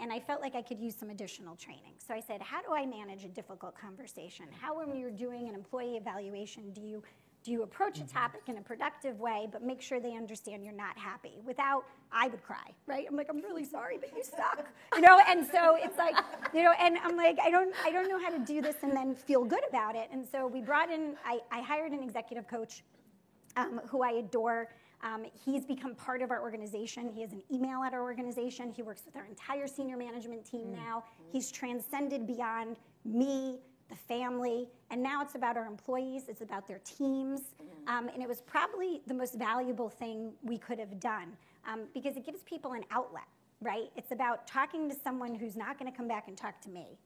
And I felt like I could use some additional training. So I said, how do I manage a difficult conversation? How, when you're doing an employee evaluation, do you approach a topic in a productive way, but make sure they understand you're not happy? Without, I would cry, right? I'm like, I'm really sorry, but you suck, And so it's like, and I'm like, I don't know how to do this and then feel good about it. And so we brought in, I hired an executive coach who I adore. He's become part of our organization. He has an email at our organization. He works with our entire senior management team now. He's transcended beyond me, the family, and now it's about our employees, it's about their teams, and it was probably the most valuable thing we could have done because it gives people an outlet, right? It's about talking to someone who's not going to come back and talk to me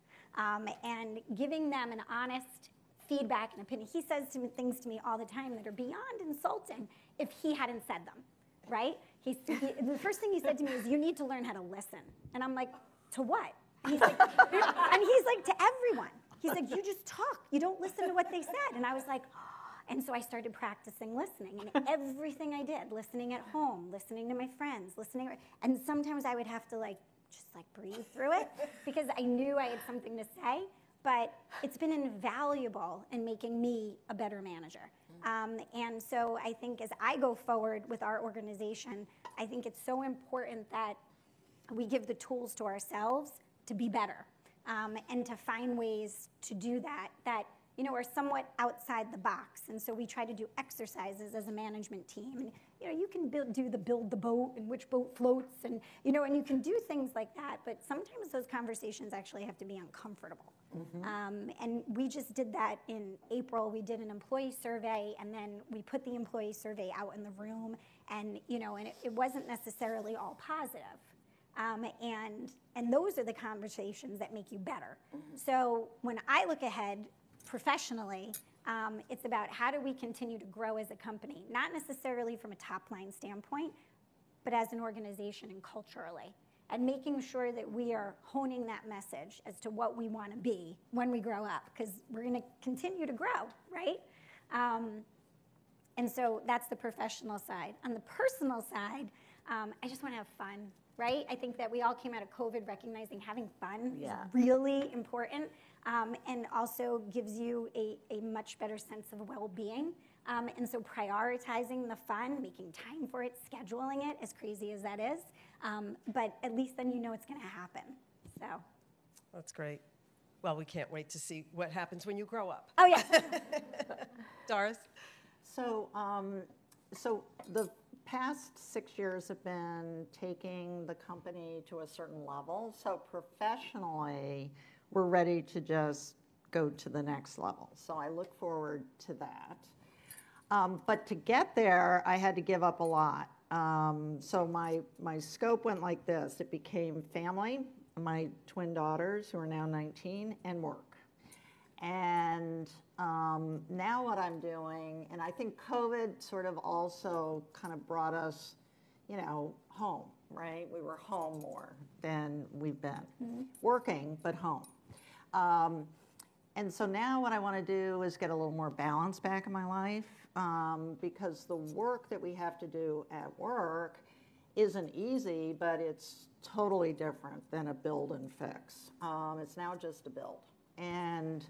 and giving them an honest feedback and opinion. He says things to me all the time that are beyond insulting if he hadn't said them, right? The first thing he said to me is, you need to learn how to listen. And I'm like, to what? And he's like, to everyone. He's like, you just talk. You don't listen to what they said. And I was like, oh. And so I started practicing listening. And everything I did, listening at home, listening to my friends, and sometimes I would have to just breathe through it because I knew I had something to say. But it's been invaluable in making me a better manager. And so I think as I go forward with our organization, I think it's so important that we give the tools to ourselves to be better. And to find ways to do that are somewhat outside the box. And so we try to do exercises as a management team. And you can build the boat and which boat floats, and and you can do things like that. But sometimes those conversations actually have to be uncomfortable. And we just did that in April. We did an employee survey, and then we put the employee survey out in the room, and it wasn't necessarily all positive. And those are the conversations that make you better. So when I look ahead professionally, it's about how do we continue to grow as a company, not necessarily from a top-line standpoint, but as an organization and culturally, and making sure that we are honing that message as to what we want to be when we grow up, because we're going to continue to grow, right? And so that's the professional side. On the personal side, I just want to have fun. Right? I think that we all came out of COVID recognizing having fun is really important, and also gives you a much better sense of well-being. And so prioritizing the fun, making time for it, scheduling it, as crazy as that is, but at least then you know it's going to happen. So
that's great. Well, we can't wait to see what happens when you grow up.
Oh, yeah.
Doris?
So the past 6 years have been taking the company to a certain level. So professionally, we're ready to just go to the next level. So I look forward to that. But to get there, I had to give up a lot. So my scope went like this. It became family, my twin daughters, who are now 19, and work. And now what I'm doing, and I think COVID sort of also kind of brought us, home, right? We were home more than we've been. Working, but home. And so now what I want to do is get a little more balance back in my life, because the work that we have to do at work isn't easy, but it's totally different than a build and fix. It's now just a build. And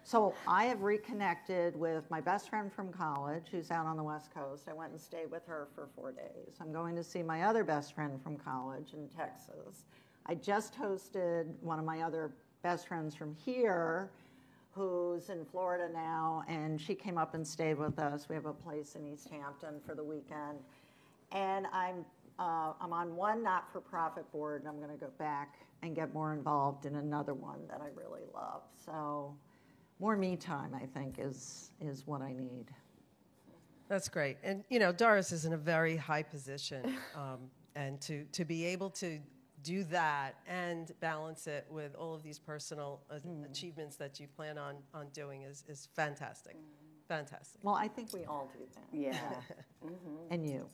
so I have reconnected with my best friend from college, who's out on the West Coast. I went and stayed with her for 4 days. I'm going to see my other best friend from college in Texas. I just hosted one of my other best friends from here, who's in Florida now, and she came up and stayed with us. We have a place in East Hampton for the weekend. And I'm on one not-for-profit board, and I'm going to go back and get more involved in another one that I really love. So more me time, I think, is what I need.
That's great. And, Doris is in a very high position. And to be able to do that and balance it with all of these personal achievements that you plan on doing is fantastic. Fantastic.
Well, I think we all do that.
Yeah.
And you.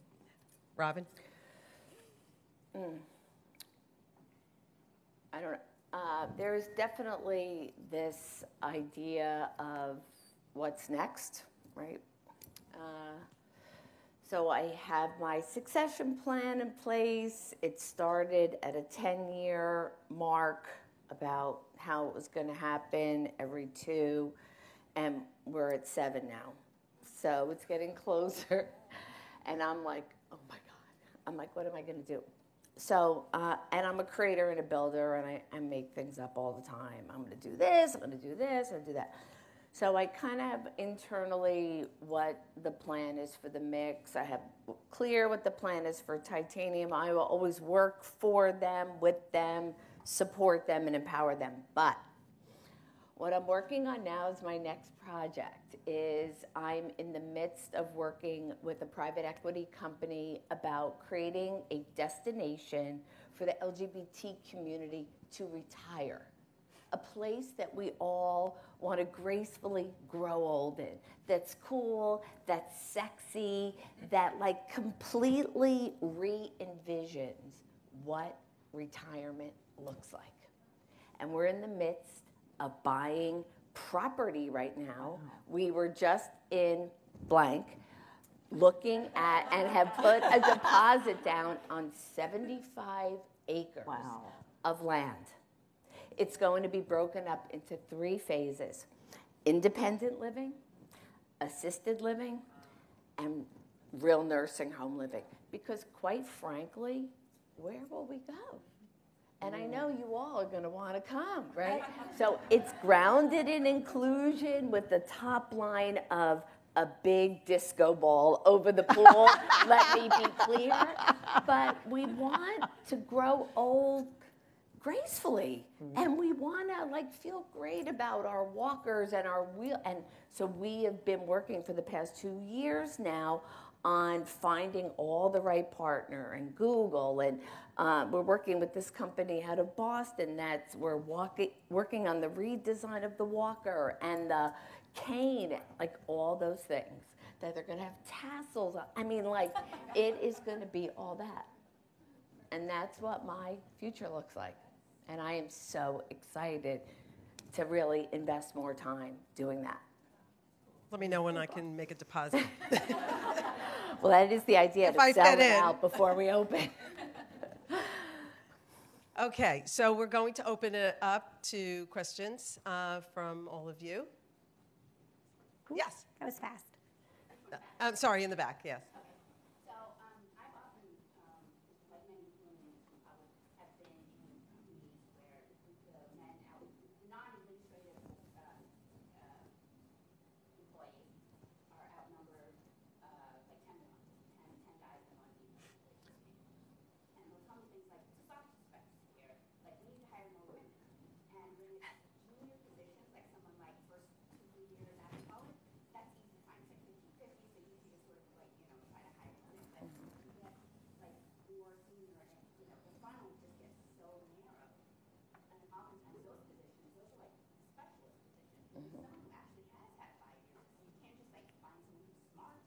Robin?
I don't know. There's definitely this idea of what's next, right? So I have my succession plan in place. It started at a 10-year mark about how it was going to happen every 2, and we're at 7 now. So it's getting closer. And I'm like, oh my God. I'm like, what am I going to do? So, and I'm a creator and a builder, and I make things up all the time. I'm going to do this, I'm going to do this, I'm going to do that. So I kind of have internally what the plan is for the mix. I have clear what the plan is for Titanium. I will always work for them, with them, support them, and empower them. But what I'm working on now is my next project. I'm in the midst of working with a private equity company about creating a destination for the LGBT community to retire. A place that we all want to gracefully grow old in. That's cool, that's sexy, that like completely re-envisions what retirement looks like. And we're in the midst of buying property right now. We were just in blank looking at and have put a deposit down on 75 acres of land. It's going to be broken up into 3 phases: independent living, assisted living, and real nursing home living. Because quite frankly, where will we go? And I know you all are going to want to come, right? So it's grounded in inclusion with the top line of a big disco ball over the pool. Let me be clear. But we want to grow old gracefully, and we want to like feel great about our walkers and our wheel. And so we have been working for the past 2 years now on finding all the right partner and Google, and we're working with this company out of Boston we're working on the redesign of the walker and the cane, like all those things that they're going to have tassels on. I mean, like it is going to be all that, and that's what my future looks like. And I am so excited to really invest more time doing that.
Let me know when I can make a deposit.
Well, that is the idea, to sell it out before we open.
Okay, so we're going to open it up to questions from all of you.
Cool.
Yes.
That was fast.
I'm sorry, in the back, yes.
So I've often, like many women, have been in companies where the men, non-administrative employees are outnumbered like 10 to 1, 10 guys to 1 people. And they'll come with things like, it's a soft specs here, like we need to hire more women. And when it's junior positions, like someone like first 2-3 years after college, that's easy to find. It's like 50-50, so you can just sort of like, try to hire women. But you get like more senior and, the funnel just gets so narrow. And oftentimes those positions, those are like specialist positions. Someone who actually has had 5 years. You can't just like find someone who's smart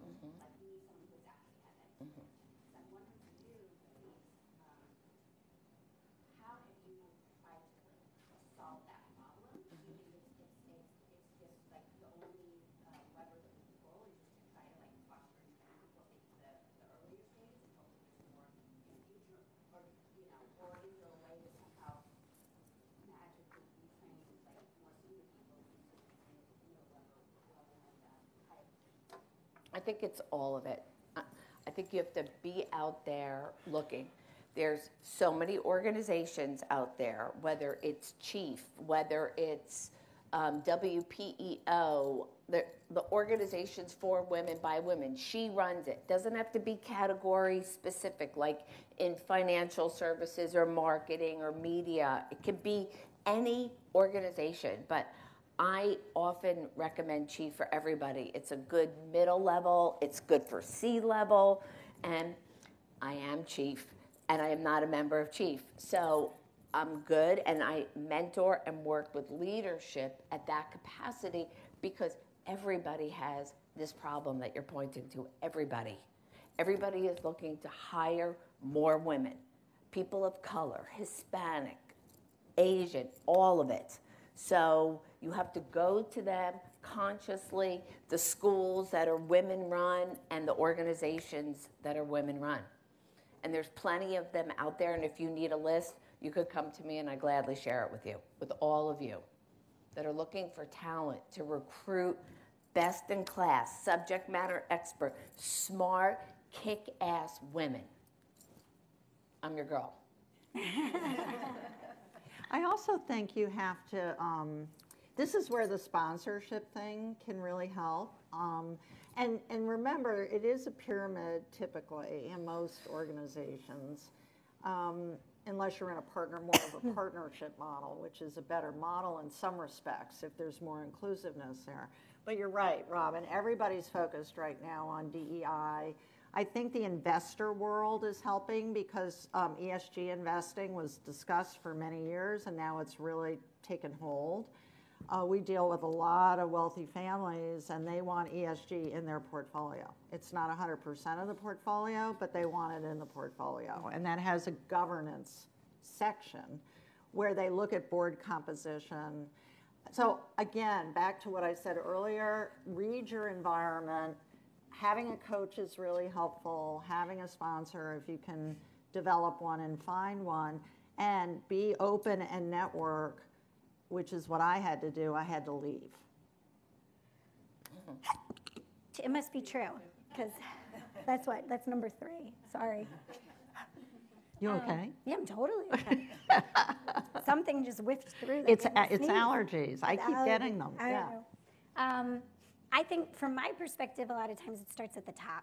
entrance. Like you need someone who's actually had that experience. So I'm wondering for you, Denise, how have you tried to solve that problem? Do you think it's just like the only lever that we can pull is just to try to like foster and back what makes the earlier stages and hope that there's more in the future, or is there a way to somehow magically retrain like more senior people into middle level and higher positions?
I think it's all of it. I think you have to be out there looking. There's so many organizations out there, whether it's Chief, whether it's WPEO, the organizations for women by women. She runs it. Doesn't have to be category specific, like in financial services or marketing or media. It can be any organization, but I often recommend Chief for everybody. It's a good middle level. It's good for C-level. And I am Chief. and I am not a member of Chief. So I'm good, and I mentor and work with leadership at that capacity because everybody has this problem that you're pointing to. Everybody. Everybody is looking to hire more women, people of color, Hispanic, Asian, all of it. So you have to go to them consciously, the schools that are women run and the organizations that are women run. And there's plenty of them out there, and if you need a list, you could come to me and I'd gladly share it with you, with all of you that are looking for talent to recruit best in class, subject matter expert, smart, kick-ass women. I'm your girl.
I also think you have to, this is where the sponsorship thing can really help. And remember, it is a pyramid typically in most organizations, unless you're in more of a partnership model, which is a better model in some respects if there's more inclusiveness there. But you're right, Robin, everybody's focused right now on DEI. I think the investor world is helping because ESG investing was discussed for many years and now it's really taken hold. We deal with a lot of wealthy families and they want ESG in their portfolio. It's not 100% of the portfolio, but they want it in the portfolio. And that has a governance section where they look at board composition. So again, back to what I said earlier, read your environment. Having a coach is really helpful. Having a sponsor, if you can develop one and find one, and be open and network, which is what I had to do. I had to leave.
It must be true, because that's number 3. Sorry.
You okay?
Yeah, I'm totally okay. Something just whiffed through.
It's allergies. I keep getting them.
I don't know. I think from my perspective, a lot of times it starts at the top,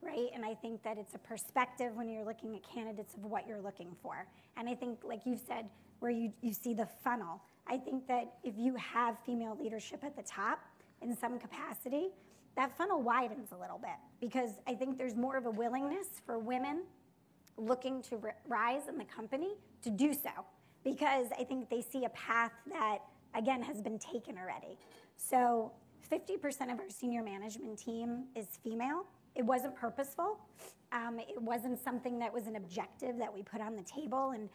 right? And I think that it's a perspective when you're looking at candidates of what you're looking for. And I think, like you've said, where you see the funnel, I think that if you have female leadership at the top in some capacity, that funnel widens a little bit because I think there's more of a willingness for women looking to rise in the company to do so because I think they see a path that, again, has been taken already. So 50% of our senior management team is female. It wasn't purposeful. It wasn't something that was an objective that we put on the table and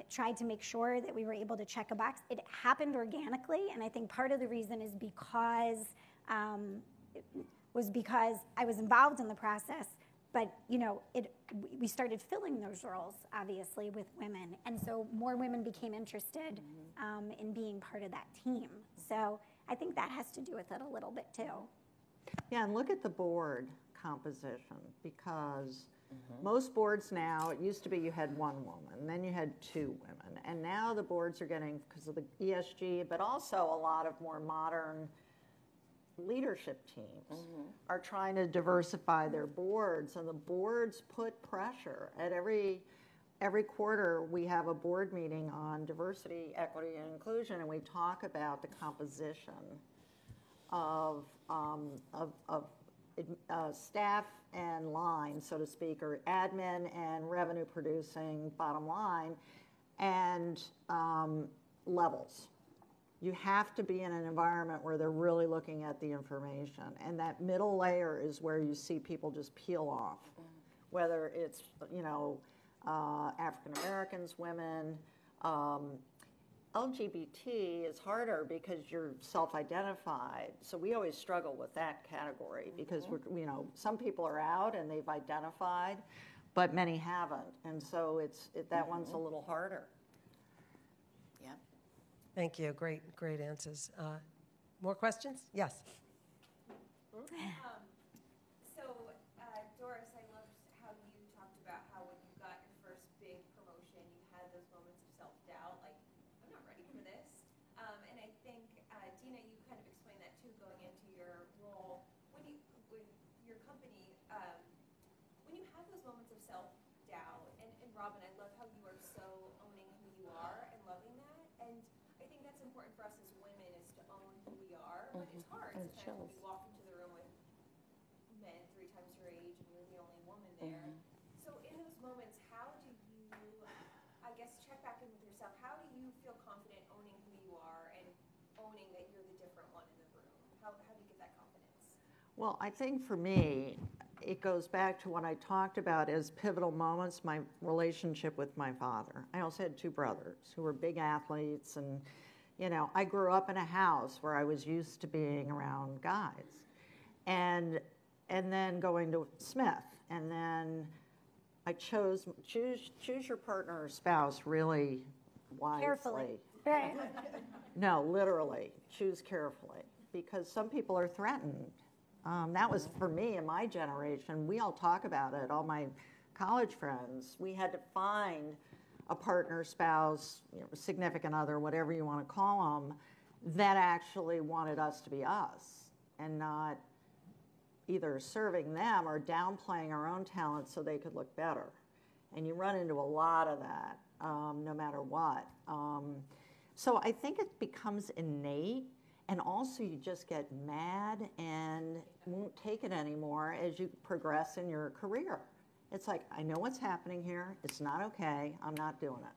tried to make sure that we were able to check a box. It happened organically, and I think part of the reason is because I was involved in the process, but we started filling those roles, obviously, with women. And so more women became interested in being part of that team. So I think that has to do with it a little bit, too.
Yeah, and look at the board composition because most boards now, it used to be you had one woman, then you had 2 women. And now the boards are getting, because of the ESG, but also a lot of more modern leadership teams are trying to diversify their boards, and the boards put pressure. At every quarter, we have a board meeting on diversity, equity, and inclusion, and we talk about the composition of staff and line, so to speak, or admin and revenue producing, bottom line, and levels. You have to be in an environment where they're really looking at the information. And that middle layer is where you see people just peel off, whether it's, African Americans, women. LGBT is harder because you're self-identified. So we always struggle with that category because some people are out and they've identified, but many haven't. And so that one's a little harder.
Yeah.
Thank you. Great answers. More questions? Yes.
Doris, I loved how you talked about how when you got your first big promotion, you had those moments of self-doubt, like, I'm not ready for this. And I think, Dina, you kind of explained that too, going into your role. When your company, when you have those moments of self-doubt, and Robin, I love how you are so owning who you are and loving that. And I think that's important for us as women is to own who we are, but it's hard. Sometimes when you walk into the room with men 3 times your age and you're the only woman there. So in those moments, how do yourself, how do you feel confident owning who you are and owning that you're the different one in the room? How do you get that confidence?
Well, I think for me, it goes back to what I talked about as pivotal moments, my relationship with my father. I also had two brothers who were big athletes, and, you know, I grew up in a house where I was used to being around guys. And then going to Smith, and then I choose your partner or spouse really wisely.
Carefully. Right.
No, literally, choose carefully, because some people are threatened. That was for me in my generation. We all talk about it, all my college friends. We had to find a partner, spouse, you know, significant other, whatever you want to call them, that actually wanted us to be us and not either serving them or downplaying our own talents so they could look better. And you run into a lot of that, no matter what. So I think it becomes innate, and also you just get mad and won't take it anymore as you progress in your career. It's like, I know what's happening here. It's not okay. I'm not doing it.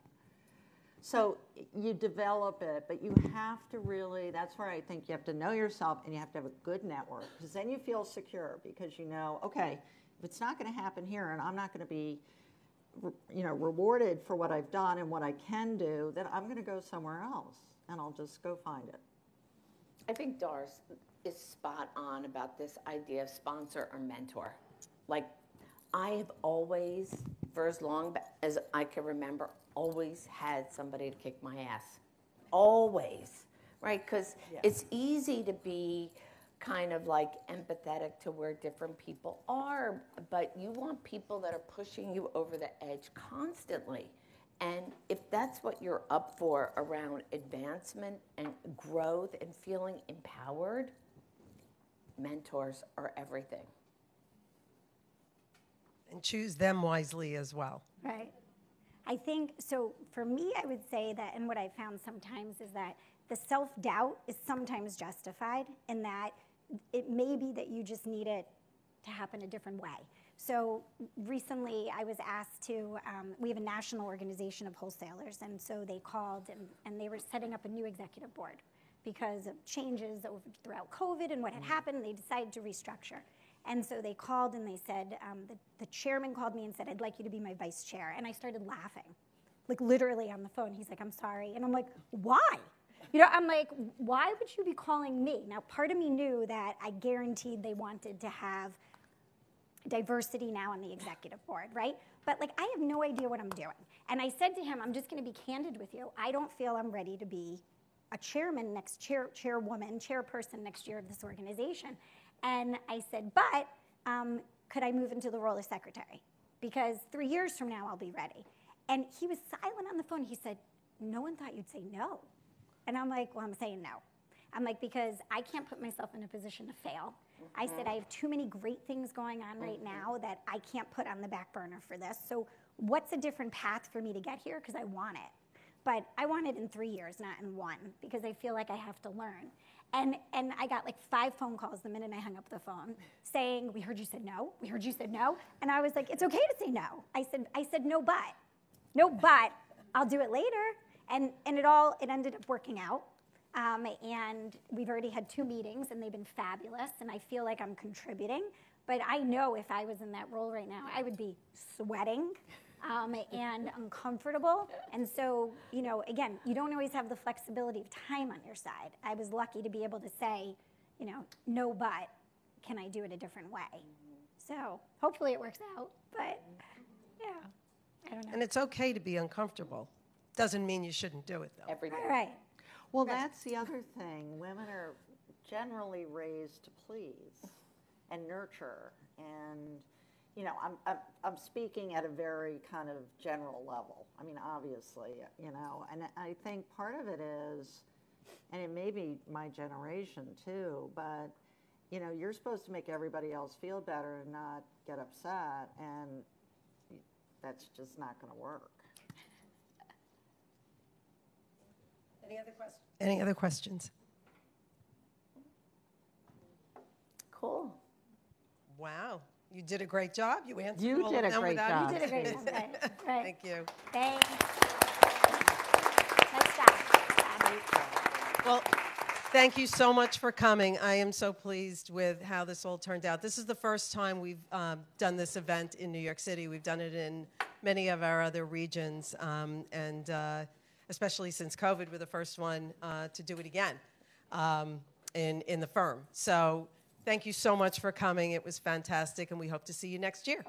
So you develop it, but you have to really, that's where I think you have to know yourself, and you have to have a good network, because then you feel secure, because you know, okay, if it's not going to happen here and I'm not going to be, you know, rewarded for what I've done and what I can do, then I'm going to go somewhere else, and I'll just go find it.
I think Doris is spot on about this idea of sponsor or mentor. Like, I have always, for as long as I can remember, always had somebody to kick my ass. Always, right? Because it's easy to be kind of like empathetic to where different people are, but you want people that are pushing you over the edge constantly. And if that's what you're up for around advancement and growth and feeling empowered, mentors are everything.
And choose them wisely as well.
Right. I think, so for me, I would say that, and what I found sometimes is that the self-doubt is sometimes justified in that it may be that you just need it to happen a different way. So recently I was asked to, we have a national organization of wholesalers, and so they called and they were setting up a new executive board because of changes throughout COVID and what had happened. They decided to restructure. And so they called and they said, the chairman called me and said, I'd like you to be my vice chair. And I started laughing, like literally on the phone. He's like, I'm sorry. And I'm like, why? You know, I'm like, why would you be calling me? Now, part of me knew that I guaranteed they wanted to have diversity now on the executive board, right? But like, I have no idea what I'm doing. And I said to him, I'm just going to be candid with you. I don't feel I'm ready to be a chairwoman chairperson next year of this organization. And I said, but could I move into the role of secretary? Because 3 years from now, I'll be ready. And he was silent on the phone. He said, no one thought you'd say no. And I'm like, well, I'm saying no. I'm like, because I can't put myself in a position to fail. I said, I have too many great things going on right now that I can't put on the back burner for this. So what's a different path for me to get here? Because I want it. But I want it in 3 years, not in one, because I feel like I have to learn. And I got like 5 phone calls the minute I hung up the phone saying, we heard you said no, we heard you said no. And I was like, it's okay to say no. I said no, but I'll do it later. And it ended up working out. And we've already had 2 meetings and they've been fabulous. And I feel like I'm contributing. But I know if I was in that role right now, I would be sweating and uncomfortable. And so, you know, again, you don't always have the flexibility of time on your side. I was lucky to be able to say, you know, no, but can I do it a different way? So hopefully it works out. But yeah, I don't know.
And it's okay to be uncomfortable. Doesn't mean you shouldn't do it, though.
Every day.
All right.
Well, that's the other thing. Women are generally raised to please and nurture, and you know, I'm speaking at a very kind of general level. I mean, obviously, you know, and I think part of it is, and it may be my generation too, but you know, you're supposed to make everybody else feel better and not get upset, and that's just not going to work.
Any other questions?
Cool.
Wow. You did a great job. You answered
You
all
did
of
a
them
great
without
job.
You did a great job. Right.
Thank you.
Thanks.
Great job.
Well, thank you so much for coming. I am so pleased with how this all turned out. This is the first time we've done this event in New York City. We've done it in many of our other regions, and especially since COVID, we're the first one to do it again in the firm. So thank you so much for coming. It was fantastic, and we hope to see you next year.